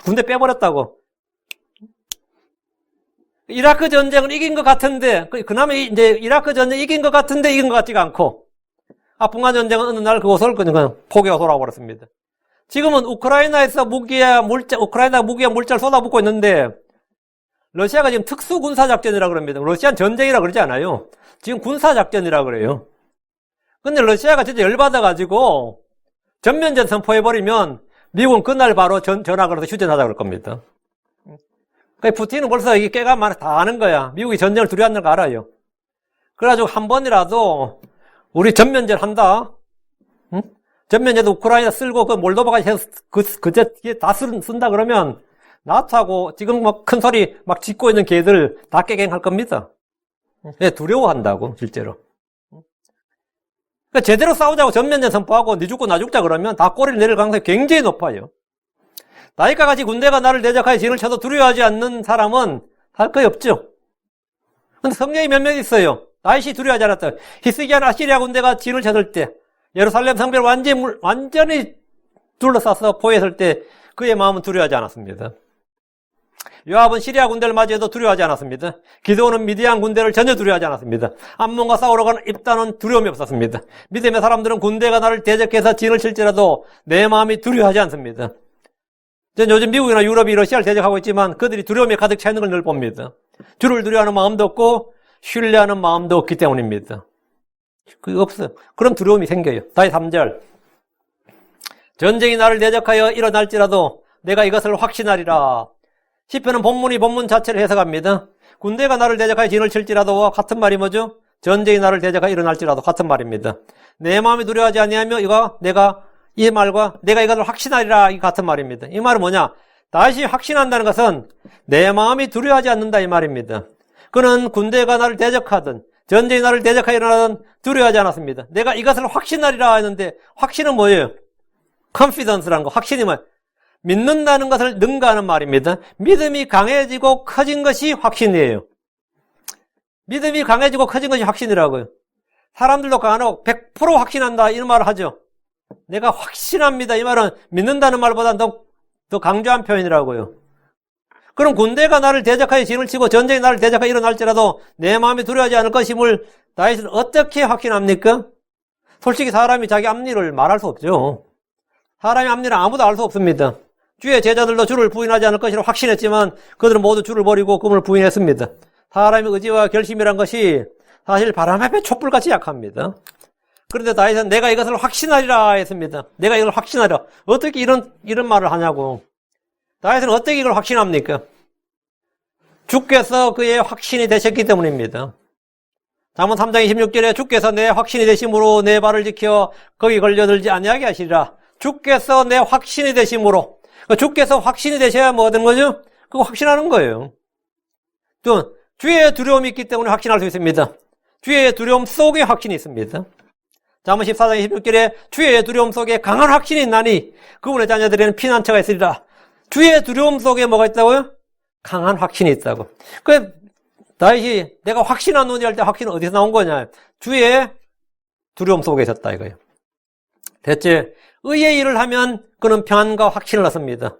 Speaker 1: 군대 빼버렸다고. 이라크 전쟁은 이긴 것 같은데, 그나마 이제 이라크 전쟁 이긴 것 같은데 이긴 것 같지가 않고, 아프간 전쟁은 어느 날 그곳을 그냥 포기하고 돌아버렸습니다. 지금은 우크라이나에서 우크라이나 무기와 물자를 쏟아붓고 있는데, 러시아가 지금 특수군사작전이라 그럽니다. 러시아는 전쟁이라 그러지 않아요. 지금 군사작전이라 그래요. 근데 러시아가 진짜 열받아가지고, 전면전 선포해버리면, 미국은 그날 바로 전화 걸어서 휴전하자 그럴 겁니다. 그러니까 푸틴은 벌써 이게 깨가 다 아는 거야. 미국이 전쟁을 두려워하는 걸 알아요. 그래가지고 한 번이라도 우리 전면전 한다. 응? 전면전도 우크라이나 쓸고 그 몰도바가 그제 다 쓴다 그러면 나토하고 지금 막 큰 소리 막 짓고 있는 걔들 다 깨갱할 겁니다. 두려워한다고 실제로. 그러니까 제대로 싸우자고 전면전 선포하고 니 죽고 나 죽자 그러면 다 꼬리를 내릴 가능성이 굉장히 높아요. 나이가 같이 군대가 나를 대적하여 진을 쳐도 두려워하지 않는 사람은 할 거의 없죠. 근데 성령이 몇 명 있어요. 다윗이 두려워하지 않았다. 히스기야나 아시리아 군대가 진을 쳤을 때, 예루살렘 성벽을 완전히 둘러싸서 포위했을 때 그의 마음은 두려워하지 않았습니다. 요압은 시리아 군대를 맞이해도 두려워하지 않았습니다. 기드온은 미디안 군대를 전혀 두려워하지 않았습니다. 암몬과 싸우러 가는 입단은 두려움이 없었습니다. 믿음의 사람들은 군대가 나를 대적해서 진을 칠지라도 내 마음이 두려워하지 않습니다. 저는 요즘 미국이나 유럽이 러시아를 대적하고 있지만 그들이 두려움에 가득 차 있는 걸 늘 봅니다. 주를 두려워하는 마음도 없고 신뢰하는 마음도 없기 때문입니다. 그게 없어요. 그럼 두려움이 생겨요. 다시 3절. 전쟁이 나를 대적하여 일어날지라도 내가 이것을 확신하리라. 시편은 본문 자체를 해석합니다. 군대가 나를 대적하여 진을 칠지라도와 같은 말이 뭐죠? 전쟁이 나를 대적하여 일어날지라도 같은 말입니다. 내 마음이 두려워하지 아니하며 이 말과 내가 이것을 확신하리라 이 같은 말입니다. 이 말은 뭐냐? 다시 확신한다는 것은 내 마음이 두려워하지 않는다 이 말입니다. 그는 군대가 나를 대적하든 전쟁이 나를 대적하여 일어나든 두려워하지 않았습니다. 내가 이것을 확신하리라 했는데 확신은 뭐예요? confidence라는 거. 확신이 뭐예요? 믿는다는 것을 능가하는 말입니다. 믿음이 강해지고 커진 것이 확신이에요. 믿음이 강해지고 커진 것이 확신이라고요. 사람들도 간혹 100% 확신한다 이런 말을 하죠. 내가 확신합니다. 이 말은 믿는다는 말보다 더 강조한 표현이라고요. 그럼 군대가 나를 대적하여 진을 치고 전쟁이 나를 대적하여 일어날지라도 내 마음이 두려워하지 않을 것임을 다윗은 어떻게 확신합니까? 솔직히 사람이 자기 앞니를 말할 수 없죠. 사람의 앞니는 아무도 알 수 없습니다. 주의 제자들도 주를 부인하지 않을 것이라 확신했지만 그들은 모두 주를 버리고 그분을 부인했습니다. 사람의 의지와 결심이란 것이 사실 바람 앞에 촛불같이 약합니다. 그런데 다윗은 내가 이것을 확신하리라 했습니다. 내가 이걸 확신하리라. 어떻게 이런 말을 하냐고. 다윗은 어떻게 이걸 확신합니까? 주께서 그의 확신이 되셨기 때문입니다. 잠언 3장 26절에 주께서 내 확신이 되심으로 내 발을 지켜 거기 걸려들지 아니하게 하시리라. 주께서 내 확신이 되심으로. 주께서 확신이 되셔야 뭐 하는 거죠? 그거 확신하는 거예요. 또 주의 두려움이 있기 때문에 확신할 수 있습니다. 주의 두려움 속에 확신이 있습니다. 잠언 14장 26절에 주의 두려움 속에 강한 확신이 있나니 그분의 자녀들에는 피난처가 있으리라. 주의 두려움 속에 뭐가 있다고요? 강한 확신이 있다고. 그 다윗이 내가 확신하노니 할 때 확신은 어디서 나온 거냐? 주의 두려움 속에 있었다 이거예요. 대체 의의 일을 하면 그는 평안과 확신을 얻습니다.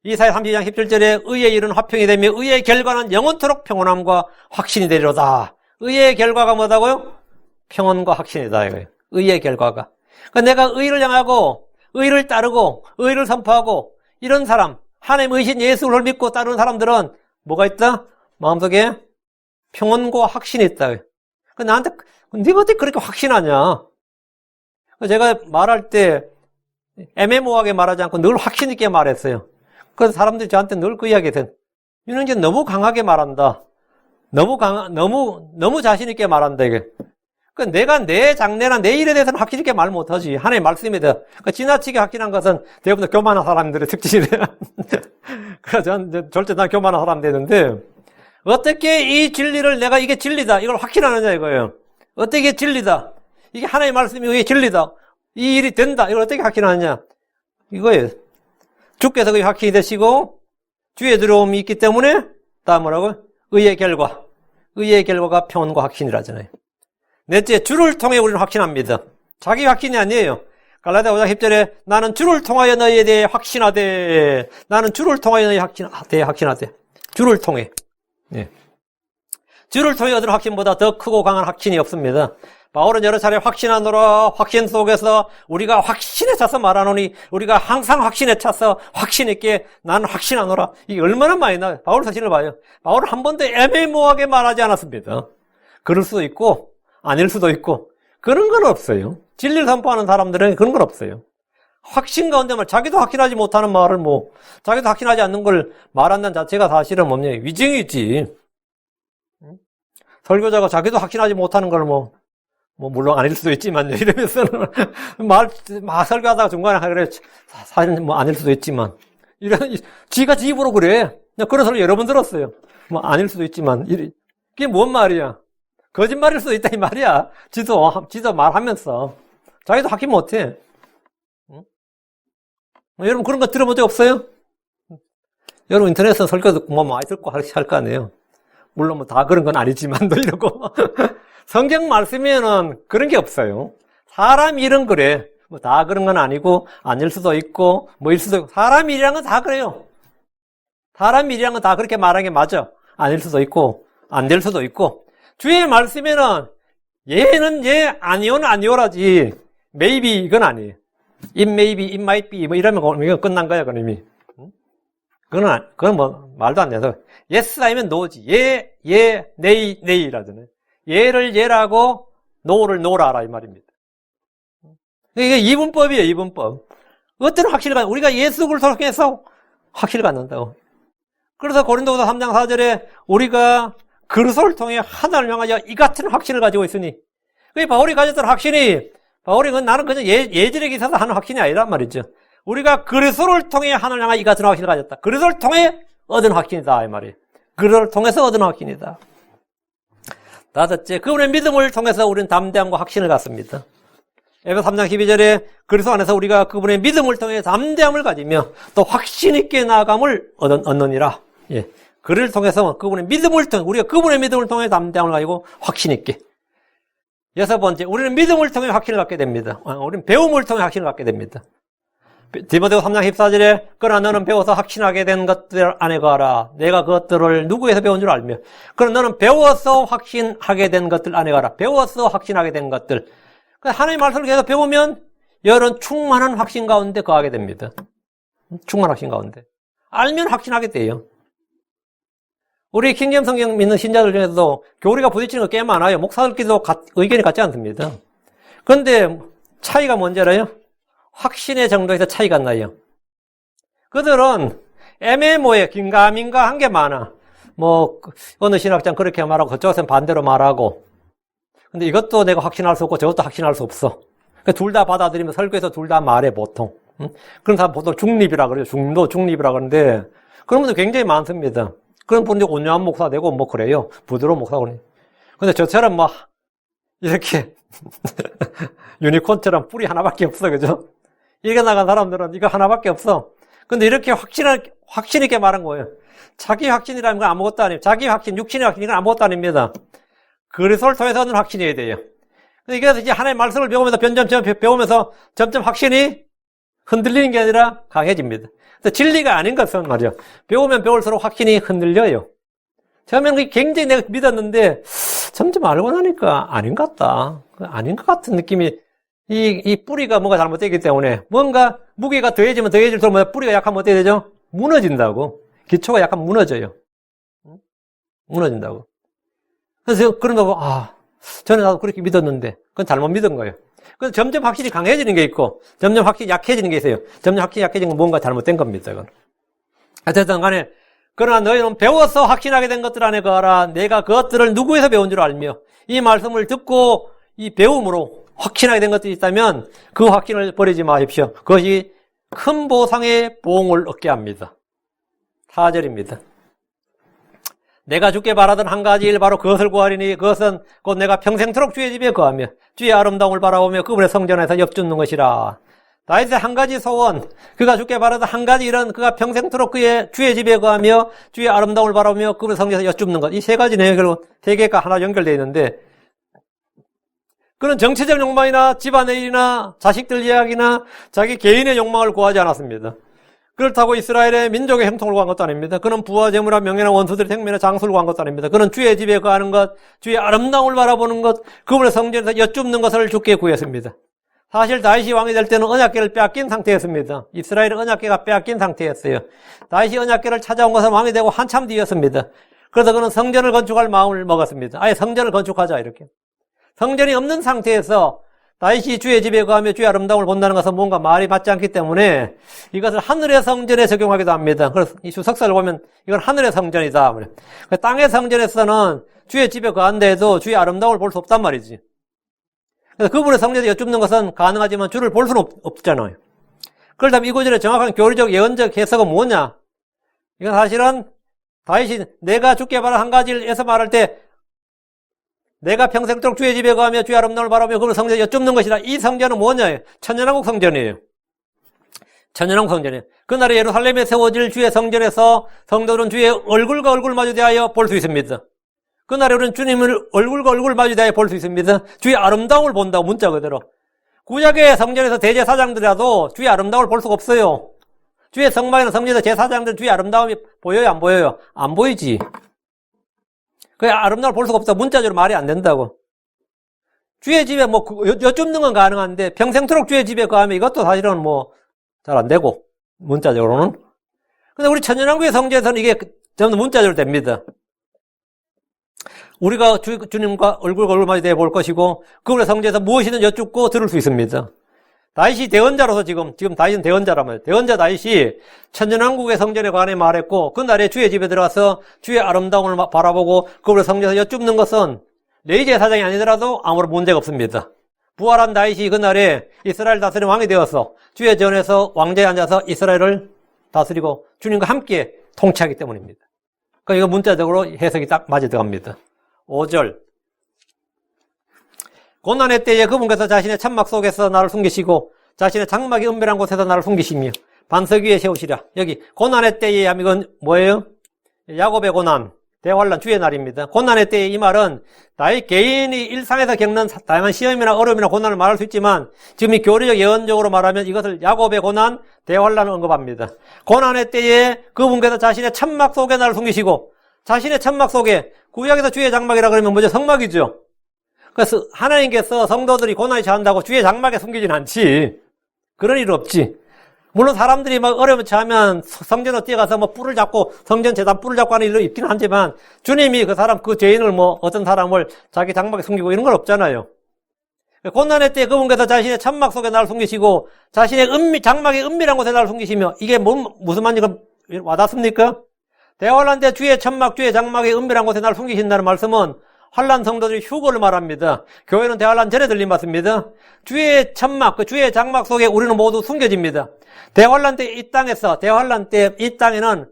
Speaker 1: 이사야 32장 17절에 의의 일은 화평이 되며 의의 결과는 영원토록 평온함과 확신이 되리로다. 의의 결과가 뭐다고요? 평온과 확신이다 이거예요. 의의 결과가. 그러니까 내가 의를 향하고 의를 따르고 의를 선포하고 이런 사람, 하나님 의신 예수를 믿고 따르는 사람들은 뭐가 있다? 마음속에 평온과 확신이 있다. 나한테 네가 어떻게 그렇게 확신하냐? 제가 말할 때 애매모호하게 말하지 않고 늘 확신 있게 말했어요. 그래서 사람들이 저한테 늘 그 이야기 해요. 윤영진 너무 강하게 말한다. 너무 자신 있게 말한다, 이게. 내가 내 장래나 내 일에 대해서는 확신 있게 말 못하지. 하나님의 말씀에 대해. 지나치게 확신한 것은 대부분 교만한 사람들의 특징이래요. 그래서 저는 절대 난 교만한 사람 되는데, 어떻게 이 진리를 내가 이게 진리다, 이걸 확신하느냐, 이거예요. 어떻게 이게 진리다. 이게 하나님의 말씀이 이게 진리다. 이 일이 된다. 이걸 어떻게 확신하느냐. 이거예요. 주께서 그게 확신이 되시고, 주의 들어옴이 있기 때문에, 다음 뭐라고? 의의 결과. 의의 결과가 평온과 확신이라잖아요. 넷째, 주를 통해 우리는 확신합니다. 자기 확신이 아니에요. 갈라디아 5장 10절에 나는 주를 통하여 너희에 대해 확신하되, 나는 주를 통하여 너희에 확신하되. 주를 통해. 예. 주를 통해 얻은 확신보다 더 크고 강한 확신이 없습니다. 바울은 여러 차례 확신하노라, 확신 속에서 우리가 확신에 차서 말하노니 우리가 항상 확신에 차서 확신 있게 나는 확신하노라. 이게 얼마나 많이 나와요. 바울 사실을 봐요. 바울은 한 번도 애매모호하게 말하지 않았습니다. 그럴 수도 있고 아닐 수도 있고 그런 건 없어요. 진리를 선포하는 사람들은 그런 건 없어요. 확신 가운데 자기도 확신하지 못하는 말을 자기도 확신하지 않는 걸 말한다는 자체가 사실은 뭡니까? 위증이지. 설교자가 자기도 확신하지 못하는 걸 물론 아닐 수도 있지만, 이러면서는, 설교하다가 중간에 그래, 사실은 아닐 수도 있지만, 지가 지 입으로 그래. 그런 소리 여러 번 들었어요. 아닐 수도 있지만, 이게 뭔 말이야? 거짓말일 수도 있다, 이 말이야. 지도 말하면서. 자기도 확신 못해. 응? 여러분 그런 거 들어본 적 없어요? 여러분 인터넷에서 설교 듣고 많이 듣고 할 거 아니에요? 물론 다 그런 건 아니지만, 이러고. 성경 말씀에는 그런 게 없어요. 사람 일은 그래. 다 그런 건 아니고, 아닐 수도 있고, 일 수도 있고. 사람 일이란 건 다 그래요. 사람 일이란 건 다 그렇게 말하는 게 맞아. 아닐 수도 있고, 안 될 수도 있고. 주의 말씀에는, 얘는 아니오는 아니오라지. maybe 이건 아니에요. it may be, it might be, 이러면 이거 끝난 거야, 그건 이미. 그건 말도 안 돼서. yes 아니면 no지. nay, nay라잖아요. 예를 예라고 노를 노라라 이 말입니다. 이게 이분법이에요, 이분법. 어때는 확실히 갖는 우리가 예수를 통해서 확실히 갖는다고. 그래서 고린도후서 3장 4절에 우리가 그리스도를 통해 하나님을 향하여 이 같은 확신을 가지고 있으니, 그 바울이 가졌던 확신이 나는 그냥 예절에 있어서 하는 확신이 아니란 말이죠. 우리가 그리스도를 통해 하나님을 향하여 이 같은 확신을 가졌다. 그리스도를 통해 얻은 확신이다 이 말이에요. 그리스도를 통해서 얻은 확신이다. 다섯째, 그분의 믿음을 통해서 우리는 담대함과 확신을 갖습니다. 에베소 3장 12절에 그리스도 안에서 우리가 그분의 믿음을 통해 담대함을 가지며 또 확신 있게 나아감을 얻느니라. 예. 그를 통해서 그분의 믿음을 통해 우리가 그분의 믿음을 통해 담대함을 가지고 확신 있게. 여섯 번째, 우리는 믿음을 통해 확신을 갖게 됩니다. 우리는 배움을 통해 확신을 갖게 됩니다. 디모데후 3장 14절에 그러나 너는 배워서 확신하게 된 것들 안에 가라. 내가 그것들을 누구에서 배운 줄 알며. 그러나 너는 배워서 확신하게 된 것들 안에 가라. 배워서 확신하게 된 것들. 하나님의 말씀을 계속 배우면 여러분 충만한 확신 가운데 거하게 됩니다. 충만한 확신 가운데. 알면 확신하게 돼요. 우리 킹제임 성경 믿는 신자들 중에서도 교리가 부딪히는 거 꽤 많아요. 목사들끼리도 의견이 같지 않습니다. 그런데 차이가 뭔지 알아요? 확신의 정도에서 차이가 나요. 그들은 애매모호해. 긴가민가 한 게 많아. 어느 신학자는 그렇게 말하고 그쪽에서는 반대로 말하고. 근데 이것도 내가 확신할 수 없고 저것도 확신할 수 없어. 둘 다 받아들이면 설교에서 둘 다 말해 보통. 그런 사람 보통 중립이라 그래요. 중도 중립이라 그러는데 그런 분들 굉장히 많습니다. 그런 분들이 온유한 목사 되고 그래요. 부드러운 목사 그러니. 근데 저처럼 이렇게 유니콘처럼 뿔이 하나밖에 없어, 그죠? 이렇게 나간 사람들은 이거 하나밖에 없어. 근데 이렇게 확신 있게 말한 거예요. 자기 확신이라는 건 아무것도 아니에요. 자기 확신, 육신의 확신이 아무것도 아닙니다. 그리스도를 통해서 얻는 확신이어야 돼요. 그래서 이제 하나님의 말씀을 배우면서 배우면서 점점 확신이 흔들리는 게 아니라 강해집니다. 그래서 진리가 아닌 것은 말이죠. 배우면 배울수록 확신이 흔들려요. 처음에는 굉장히 내가 믿었는데 점점 알고 나니까 아닌 것 같다. 아닌 것 같은 느낌이 이 뿌리가 뭔가 잘못되기 때문에 뭔가 무게가 더해지면 더해질수록 뿌리가 약하면 어떻게 되죠? 무너진다고. 기초가 약간 무너져요. 무너진다고. 그래서 그런다고, 저는 나도 그렇게 믿었는데, 그건 잘못 믿은 거예요. 그래서 점점 확실히 강해지는 게 있고, 점점 확실히 약해지는 게 있어요. 점점 확실히 약해지는 건 뭔가 잘못된 겁니다, 이건. 어쨌든 간에, 그러나 너희는 배워서 확신하게 된 것들 안에 거하라. 내가 그것들을 누구에서 배운 줄 알며, 이 말씀을 듣고, 이 배움으로 확신하게 된 것들이 있다면, 그 확신을 버리지 마십시오. 그것이 큰 보상의 보응을 얻게 합니다. 4절입니다. 내가 주께 바라던 한 가지 일 바로 그것을 구하리니 그것은 곧 내가 평생토록 주의 집에 거하며 주의 아름다움을 바라보며 그분의 성전에서 엽줍는 것이라. 다윗의 한 가지 소원, 그가 주께 바라던 한 가지 일은 그가 평생토록 그의 주의 집에 거하며 주의 아름다움을 바라보며 그분의 성전에서 엽줍는 것. 이 세 가지 내용이 결국 세 개가 하나 연결되어 있는데, 그는 정치적 욕망이나 집안의 일이나 자식들 이야기나 자기 개인의 욕망을 구하지 않았습니다. 그렇다고 이스라엘의 민족의 형통을 구한 것도 아닙니다. 그는 부와 재물과 명예나 원수들의 생명이나 장수를 구한 것도 아닙니다. 그는 주의 집에 거하는 것, 주의 아름다움을 바라보는 것, 그분의 성전에서 여쭙는 것을 주께 구했습니다. 사실 다윗이 왕이 될 때는 언약궤를 빼앗긴 상태였습니다. 이스라엘의 언약궤가 빼앗긴 상태였어요. 다윗이 언약궤를 찾아온 것은 왕이 되고 한참 뒤였습니다. 그래서 그는 성전을 건축할 마음을 먹었습니다. 아예 성전을 건축하자, 이렇게. 성전이 없는 상태에서 다윗이 주의 집에 거하며 주의 아름다움을 본다는 것은 뭔가 말이 맞지 않기 때문에 이것을 하늘의 성전에 적용하기도 합니다. 그래서 이 주석사를 보면 이건 하늘의 성전이다. 땅의 성전에서는 주의 집에 거한다 해도 주의 아름다움을 볼 수 없단 말이지. 그래서 그분의 성전에서 여쭙는 것은 가능하지만 주를 볼 수는 없잖아요. 그렇다면 이 구절의 정확한 교리적 예언적 해석은 뭐냐? 이건 사실은 다윗이 내가 주께 바라 한 가지에서 말할 때 내가 평생토록 주의 집에 가며 주의 아름다움을 바라보며 그분의 성전에 여쭙는 것이라. 이 성전은 뭐냐? 천년왕국 성전이에요. 천년왕국 성전이에요. 그날에 예루살렘에 세워질 주의 성전에서 성도들은 주의 얼굴과 얼굴 마주대하여 볼 수 있습니다. 그날에 우리는 주님을 얼굴과 얼굴 마주대하여 볼 수 있습니다. 주의 아름다움을 본다고, 문자 그대로. 구약의 성전에서 대제사장들이라도 주의 아름다움을 볼 수가 없어요. 주의 성막이나 성전에서 제사장들은 주의 아름다움이 보여요, 안 보여요? 안 보이지. 그 아름다움을 볼 수가 없다. 문자적으로 말이 안 된다고. 주의 집에 여쭙는 건 가능한데 평생토록 주의 집에 거하면 이것도 사실은 잘 안 되고, 문자적으로는. 근데 우리 천년왕국의 성전에서는 이게 전부 문자적으로 됩니다. 우리가 주님과 얼굴과 얼굴 마주대해 볼 것이고 그분의 성전에서 무엇이든 여쭙고 들을 수 있습니다. 다윗이 대언자로서 지금 다윗은 대언자란 말이에요. 대언자 다윗이 천년왕국의 성전에 관해 말했고 그날에 주의 집에 들어가서 주의 아름다움을 바라보고 그분의 성전에서 여쭙는 것은 레위 제사장이 아니더라도 아무런 문제가 없습니다. 부활한 다윗이 그날에 이스라엘 다스리는 왕이 되어서 주의 전에서 왕좌에 앉아서 이스라엘을 다스리고 주님과 함께 통치하기 때문입니다. 그러니까 이거 문자적으로 해석이 딱 맞아 들어갑니다. 5절. 고난의 때에 그분께서 자신의 천막 속에서 나를 숨기시고 자신의 장막이 은밀한 곳에서 나를 숨기시며 반석 위에 세우시랴. 여기 고난의 때에 하면 이건 뭐예요? 야곱의 고난, 대환란, 주의 날입니다. 고난의 때에 이 말은 나의 개인이 일상에서 겪는 다양한 시험이나 어려움이나 고난을 말할 수 있지만 지금 이 교리적 예언적으로 말하면 이것을 야곱의 고난, 대환란을 언급합니다. 고난의 때에 그분께서 자신의 천막 속에 나를 숨기시고 자신의 천막 속에, 구약에서 주의 장막이라 그러면 뭐죠? 성막이죠. 그래서 하나님께서 성도들이 고난이 처한다고 주의 장막에 숨기진 않지. 그런 일 없지. 물론 사람들이 막 어려움을 처하면 성전으로 뛰어가서 뿔을 잡고 성전 재단 뿔을 잡고 하는 일도 있긴 하지만 주님이 그 죄인을 어떤 사람을 자기 장막에 숨기고 이런 건 없잖아요. 고난의 때에 그분께서 자신의 천막 속에 나를 숨기시고 자신의 장막의 은밀한 곳에 나를 숨기시며 이게 무슨 말인지 와닿습니까? 대환란 때 주의 천막, 주의 장막의 은밀한 곳에 나를 숨기신다는 말씀은 환란 성도들이 휴거를 말합니다. 교회는 대환란 전에 들림받습니다. 주의 천막, 주의 장막 속에 우리는 모두 숨겨집니다. 대환란 때 이 땅에는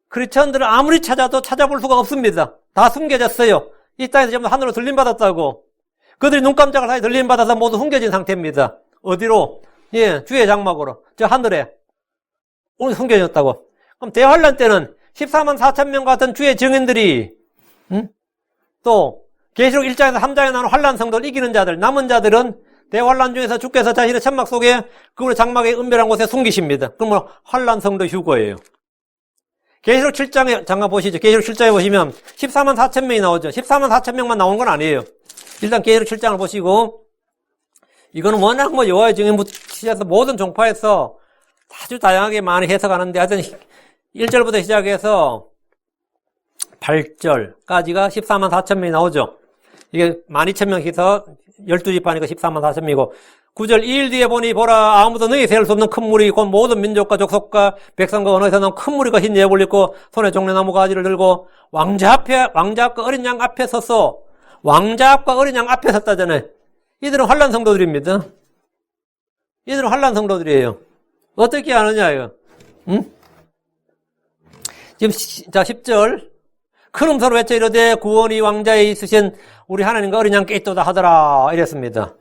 Speaker 1: 크리스천들을 아무리 찾아도 찾아볼 수가 없습니다. 다 숨겨졌어요. 이 땅에서 전부 하늘로 들림받았다고. 그들이 눈깜짝을 사이 들림받아서 모두 숨겨진 상태입니다. 어디로? 주의 장막으로. 저 하늘에. 오늘 숨겨졌다고. 그럼 대환란 때는 14만 4천 명 같은 주의 증인들이 또 계시록 1장에서 3장에 나오는 환란 성도를 이기는 자들, 남은 자들은 대환란 중에서 주께서 자신의 천막 속에 그분의 장막의 은밀한 곳에 숨기십니다. 그러면 환란 성도 휴거예요. 계시록 7장에 잠깐 보시죠. 계시록 7장에 보시면 14만 4천 명이 나오죠. 14만 4천 명만 나온 건 아니에요. 일단 계시록 7장을 보시고 이거는 워낙 여호와의 증인부터 시작해서 모든 종파에서 아주 다양하게 많이 해석하는데 하여튼 1절부터 시작해서 8절까지가 14만 4천 명이 나오죠. 이게 12,000명에서 12지파니까 14만 4천 명이고 9절 2일 뒤에 보니 보라 아무도 능히 세울 수 없는 큰 물이 곧 모든 민족과 족속과 백성과 언어에서 나온 큰 물이 흰 예불 입고 손에 종려나무 가지를 들고 왕자 앞과 어린 양 앞에 섰어. 왕자 앞과 어린 양 앞에 섰다잖아요. 이들은 환난 성도들입니다. 이들은 환난 성도들이에요. 어떻게 아느냐, 응? 지금, 자, 10절. 큰 음소로 외쳐 이르되 구원이 왕자에 있으신 우리 하나님과 어린 양께 있도다 하더라. 이랬습니다.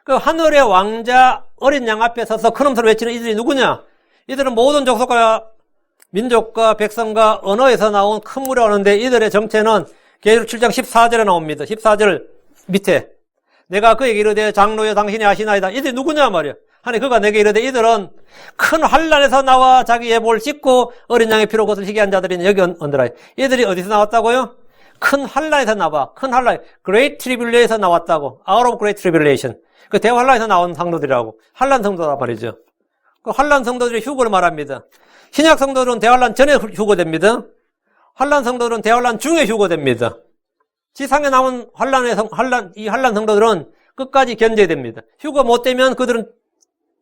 Speaker 1: 그 하늘의 왕자 어린 양 앞에 서서 큰 음소로 외치는 이들이 누구냐? 이들은 모든 족속과 민족과 백성과 언어에서 나온 큰 물이 오는데 이들의 정체는 계시록 7장 14절에 나옵니다. 14절 밑에. 내가 그에게 이르되 장로여 당신이 아시나이다. 이들이 누구냐 말이야. 하니 그가 내게 이르되 이들은 큰 환난에서 나와 자기 예복을 찢고 어린 양의 피로 그것을 희귀한 자들이니 여기 언더라. 이들이 어디서 나왔다고요? 큰 환난에서 나와. 큰 환난. Great Tribulation에서 나왔다고. Out of Great Tribulation. 그 대환란에서 나온 성도들이라고. 환난 성도란 말이죠. 그 환난 성도들이 휴거를 말합니다. 신약 성도들은 대환란 전에 휴거됩니다. 환난 성도들은 대환란 중에 휴거됩니다. 지상에 남은 이 환난 성도들은 끝까지 견뎌야 됩니다. 휴거 못 되면 그들은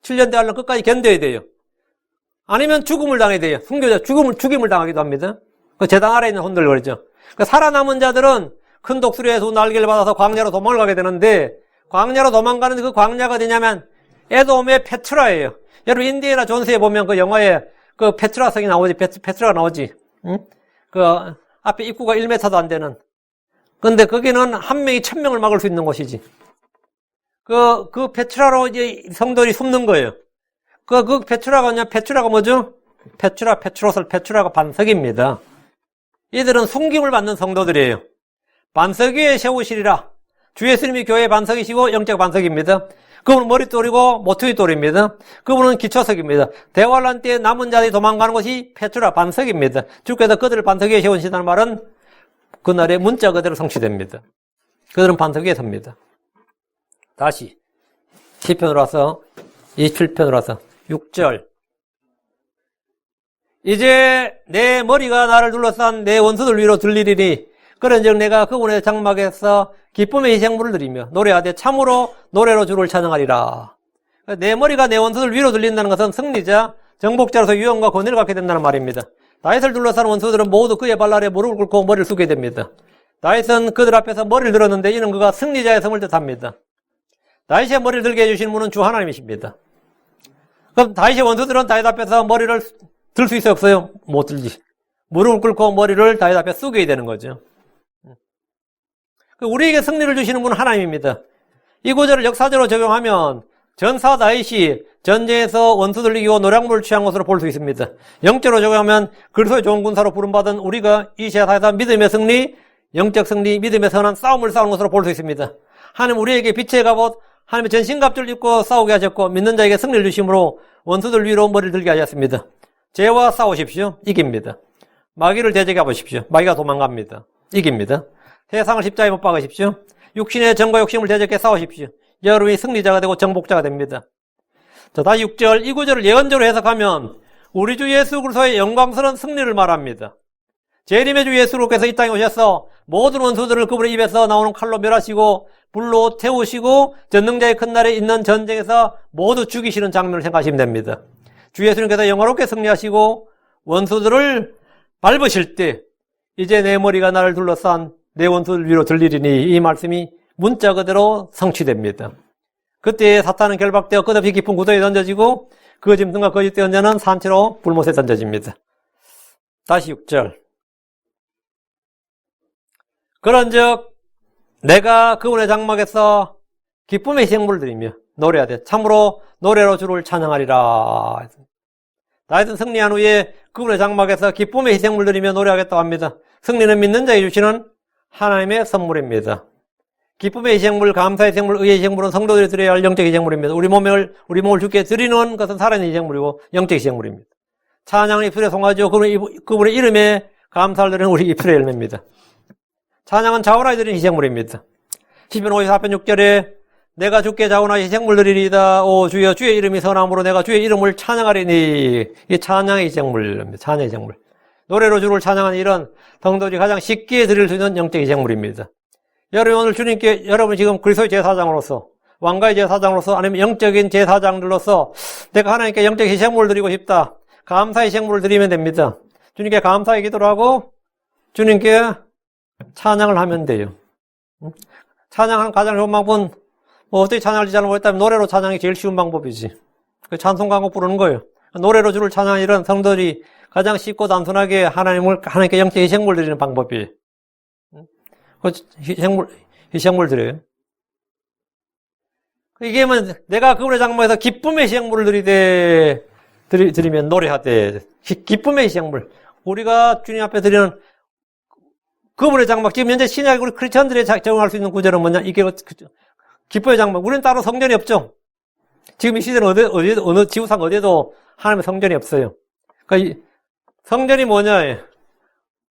Speaker 1: 7년 대환란 끝까지 견뎌야 돼요. 아니면 죽음을 당해야 돼요. 순교자 죽임을 당하기도 합니다. 그 제당 아래에 있는 혼들 그러죠. 그 살아남은 자들은 큰 독수리에서 날개를 받아서 광야로 도망을 가게 되는데 광야로 도망가는데 그 광야가 어디냐면 에돔의 페트라예요. 여러분 인디애나 존스에 보면 그 영화에 그 페트라 성이 나오지. 페트라가 나오지. 응? 그 앞에 입구가 1m도 안 되는. 근데 거기는 한 명이 1000명을 막을 수 있는 곳이지. 그 페트라로 이제 성도들이 숨는 거예요. 그 페트라가 뭐죠? 페트라가 반석입니다. 이들은 숨김을 받는 성도들이에요. 반석 위에 세우시리라. 주 예수님이 교회의 반석이시고 영적 반석입니다. 그분은 머릿돌이고 모퉁이돌입니다. 그분은 기초석입니다. 대환란 때에 남은 자들이 도망가는 것이 페트라 반석입니다. 주께서 그들을 반석 위에 세우신다는 말은 그날의 문자 그대로 성취됩니다. 그들은 반석 위에 섭니다. 다시 10편으로 와서 27편으로 와서 6절. 이제 내 머리가 나를 둘러싼 내 원수들 위로 들리리니 그런즉 내가 그분의 장막에서 기쁨의 희생물을 드리며 노래하되 참으로 노래로 주를 찬양하리라. 내 머리가 내 원수들 위로 들린다는 것은 승리자, 정복자로서 유언과 권위를 갖게 된다는 말입니다. 다윗을 둘러싼 원수들은 모두 그의 발 아래 무릎을 꿇고 머리를 숙게 됩니다. 다윗은 그들 앞에서 머리를 들었는데 이는 그가 승리자의 성을 뜻합니다. 다윗의 머리를 들게 해주시는 분은 주 하나님이십니다. 그럼 다윗의 원수들은 다윗 앞에서 머리를 들 수 있어요, 없어요? 못 들지. 무릎을 꿇고 머리를 다윗 앞에 숙여야 되는 거죠. 우리에게 승리를 주시는 분은 하나님입니다. 이 구절을 역사적으로 적용하면 전사 다윗이 전쟁에서 원수들 이기고 노량물을 취한 것으로 볼 수 있습니다. 영적으로 적용하면 그리스도의 좋은 군사로 부름받은 우리가 이 세상에서 믿음의 승리, 영적 승리, 믿음의 선한 싸움을 싸우는 것으로 볼 수 있습니다. 하나님 우리에게 빛의 갑옷, 하나님의 전신갑주를 입고 싸우게 하셨고 믿는 자에게 승리를 주심으로 원수들 위로 머리를 들게 하셨습니다. 죄와 싸우십시오. 이깁니다. 마귀를 대적해 보십시오. 마귀가 도망갑니다. 이깁니다. 세상을 십자가에 못 박으십시오. 육신의 정과 욕심을 대적해 싸우십시오. 여러분이 승리자가 되고 정복자가 됩니다. 자, 다시 6절, 이 구절을 예언적으로 해석하면 우리 주 예수 그리스도의 영광스러운 승리를 말합니다. 재림의 주 예수께서 이 땅에 오셔서 모든 원수들을 그분의 입에서 나오는 칼로 멸하시고 불로 태우시고 전능자의 큰 날에 있는 전쟁에서 모두 죽이시는 장면을 생각하시면 됩니다. 주 예수님께서 영화롭게 승리하시고 원수들을 밟으실 때 이제 내 머리가 나를 둘러싼 내 원수들 위로 들리리니 이 말씀이 문자 그대로 성취됩니다. 그때 사탄은 결박되어 끝없이 깊은 구덩이에 던져지고 그 짐승과 거짓된 언자는 산채로 불못에 던져집니다. 다시 6절. 그런즉 내가 그분의 장막에서 기쁨의 희생물을 드리며 노래하되 참으로 노래로 주를 찬양하리라. 다윗은 승리한 후에 그분의 장막에서 기쁨의 희생물 드리며 노래하겠다고 합니다. 승리는 믿는 자에게 주시는 하나님의 선물입니다. 기쁨의 희생물, 감사의 희생물, 의의 희생물은 성도들이 드려야 할 영적 희생물입니다. 우리 몸을 주께 드리는 것은 살아있는 희생물이고 영적 희생물입니다. 찬양은 입술에 송아지요 그분의 이름에 감사를 드리는 우리 입술의 열매입니다. 찬양은 자원하여 드리는 희생물입니다. 시편 54편 6절에 내가 주께 자원하 희생물 드리리이다. 오 주여 주의 이름이 선함으로 내가 주의 이름을 찬양하리니. 이 찬양의 희생물입니다. 찬양의 희생물. 노래로 주를 찬양하는 일은 성도들이 가장 쉽게 드릴 수 있는 영적 희생물입니다. 여러분 오늘 주님께 여러분 지금 그리스도의 제사장으로서 왕가의 제사장으로서 아니면 영적인 제사장들로서 내가 하나님께 영적 희생물을 드리고 싶다. 감사의 희생물을 드리면 됩니다. 주님께 감사의 기도를 하고 주님께 찬양을 하면 돼요. 찬양하는 가장 좋은 방법은 어떻게 찬양할지 잘 모르겠다면 노래로 찬양이 제일 쉬운 방법이지. 그 찬송 강곡 부르는 거예요. 노래로 주를 찬양하는 일은 성도들이 가장 쉽고 단순하게 하나님께 영적 희생물 드리는 방법이에요. 그 희생물 드려요. 이게 뭐 내가 그분의 장막에서 기쁨의 희생물을 드리면 노래하되 기쁨의 희생물. 우리가 주님 앞에 드리는 그분의 장막, 지금 현재 신약 우리 크리스천들이 적용할 수 있는 구절은 뭐냐? 이게 기쁨의 장막. 우리는 따로 성전이 없죠. 지금 이 시대는 어느 지구상 어디에도 하나님의 성전이 없어요. 그러니까 성전이 뭐냐?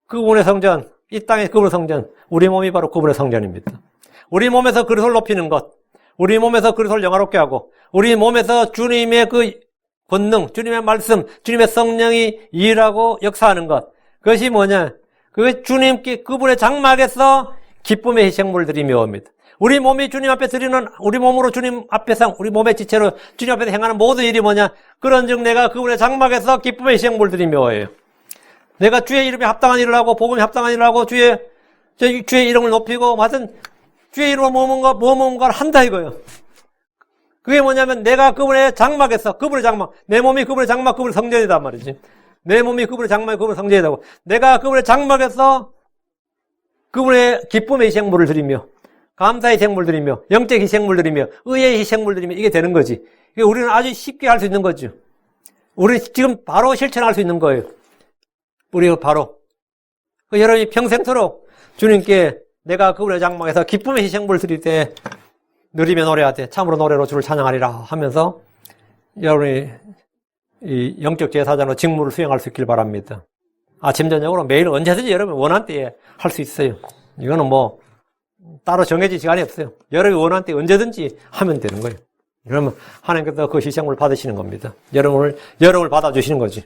Speaker 1: 그분의 성전, 이 땅의 그분의 성전. 우리 몸이 바로 그분의 성전입니다. 우리 몸에서 그리스도를 높이는 것, 우리 몸에서 그리스도를 영화롭게 하고, 우리 몸에서 주님의 그 권능, 주님의 말씀, 주님의 성령이 일하고 역사하는 것. 그것이 뭐냐? 그것이 주님께 그분의 장막에서 기쁨의 희생물을 드리며 옵니다. 우리 몸이 주님 앞에 드리는, 우리 몸으로 주님 앞에서, 우리 몸의 지체로 주님 앞에서 행하는 모든 일이 뭐냐? 그런즉 내가 그분의 장막에서 기쁨의 희생물을 드리며 해요. 내가 주의 이름에 합당한 일을 하고, 복음에 합당한 일을 하고, 주의 이름을 높이고, 하여튼, 주의 이름으로 뭔가를 한다 이거예요. 그게 뭐냐면, 내가 그분의 장막에서, 그분의 장막, 내 몸이 그분의 장막, 그분의 성전이단 말이지. 내 몸이 그분의 장막이 그분의 성전이라고. 내가 그분의 장막에서 그분의 기쁨의 희생물을 드리며, 감사의 희생물을 드리며, 영적 희생물을 드리며, 의의 희생물을 드리며, 이게 되는 거지. 이게 우리는 아주 쉽게 할 수 있는 거죠. 우리 지금 바로 실천할 수 있는 거예요. 우리가 바로. 여러분이 평생토록 주님께 내가 그분의 장막에서 기쁨의 희생물을 드릴 때 누리며 노래하되 참으로 노래로 주를 찬양하리라 하면서 여러분이 이 영적 제사장으로 직무를 수행할 수 있길 바랍니다. 아침 저녁으로 매일 언제든지 여러분 원하는 때에 할 수 있어요. 이거는 뭐 따로 정해진 시간이 없어요. 여러분이 원하는 때 언제든지 하면 되는 거예요. 그러면 하나님께서 그 희생을 받으시는 겁니다. 여러분을 받아주시는 거지.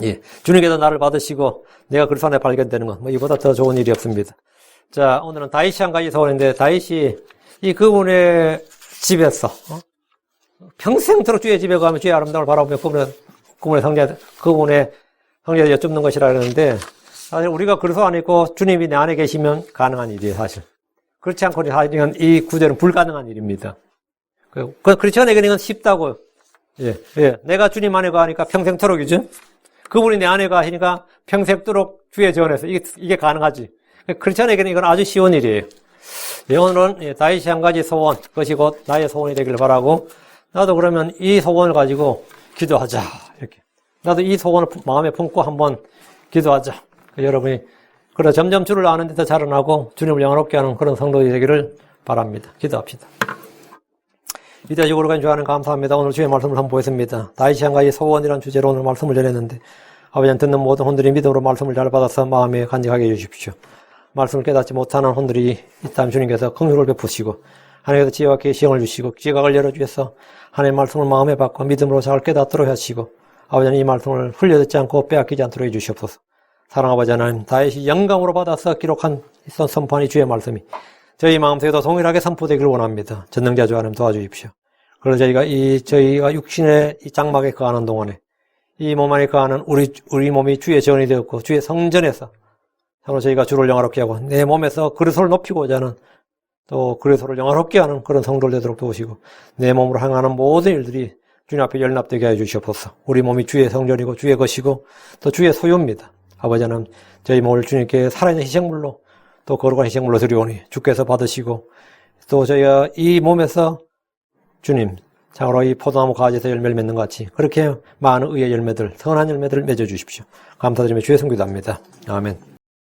Speaker 1: 예, 주님께서 나를 받으시고 내가 그리스도 안에 발견되는 건 뭐 이보다 더 좋은 일이 없습니다. 자, 오늘은 다윗이 한 가지 서원인데 다윗이 이 그분의 집에서 평생토록 주의 집에 가면 주의 아름다움을 바라보며 그분의 성제에 여쭙는 것이라 그러는데 사실 우리가 그리스도 안에 있고 주님이 내 안에 계시면 가능한 일이에요, 사실. 그렇지 않고는 사실은 이 구절은 불가능한 일입니다. 크리스천에게는 이건 쉽다고요. 예. 내가 주님 안에 가니까 평생토록이죠. 그분이 내 안에 가시니까 평생토록 주의 전에서 이게 가능하지. 크리스천에게는 이건 아주 쉬운 일이에요. 예, 오늘은 다윗이 한 가지 소원, 그것이 곧 나의 소원이 되길 바라고 나도 그러면 이 소원을 가지고 기도하자. 이렇게. 나도 이 소원을 마음에 품고 한번 기도하자. 여러분이 그래 점점 주를 아는 데 더 자라나고 주님을 영화롭게 하는 그런 성도들이 되기를 바랍니다. 기도합시다. 이대적으로 주 하나님 감사합니다. 오늘 주의 말씀을 한번 보겠습니다. 다윗이 한 가지 소원이라는 주제로 오늘 말씀을 전했는데 아버지 듣는 모든 혼들이 믿음으로 말씀을 잘 받아서 마음에 간직하게 해주십시오. 말씀을 깨닫지 못하는 혼들이 있다면 주님께서 긍휼을 베푸시고 하나님께서 지혜와 계시형을 주시고 지각을 열어주셔서 하나님의 말씀을 마음에 받고 믿음으로 잘 깨닫도록 하시고 아버지는 이 말씀을 흘려듣지 않고 빼앗기지 않도록 해주시옵소서. 사랑하는 아버지 하나님, 다윗이 영감으로 받아서 기록한 선포한 주의 말씀이 저희 마음속에도 동일하게 선포되기를 원합니다. 전능자 주 하나님 도와주십시오. 그래서 저희가 육신의 이 장막에 거하는 동안에 이 몸 안에 거하는 우리 몸이 주의 전이 되었고 주의 성전에서 참으로 저희가 주를 영화롭게 하고 내 몸에서 그리스도를 높이고자 하는 또 그리스도를 영화롭게 하는 그런 성도를 되도록 도우시고 내 몸으로 행하는 모든 일들이 주님 앞에 연납되게 해 주시옵소서. 우리 몸이 주의 성전이고 주의 것이고 또 주의 소유입니다. 아버지 하나님, 저희 몸을 주님께 살아있는 희생물로 또 거룩한 희생물로 드리오니 주께서 받으시고 또 저희가 이 몸에서 주님 참으로 이 포도나무 가지에서 열매를 맺는 것 같이 그렇게 많은 의의 열매들, 선한 열매들을 맺어 주십시오. 감사드리며 주의 성기도합니다. 아멘.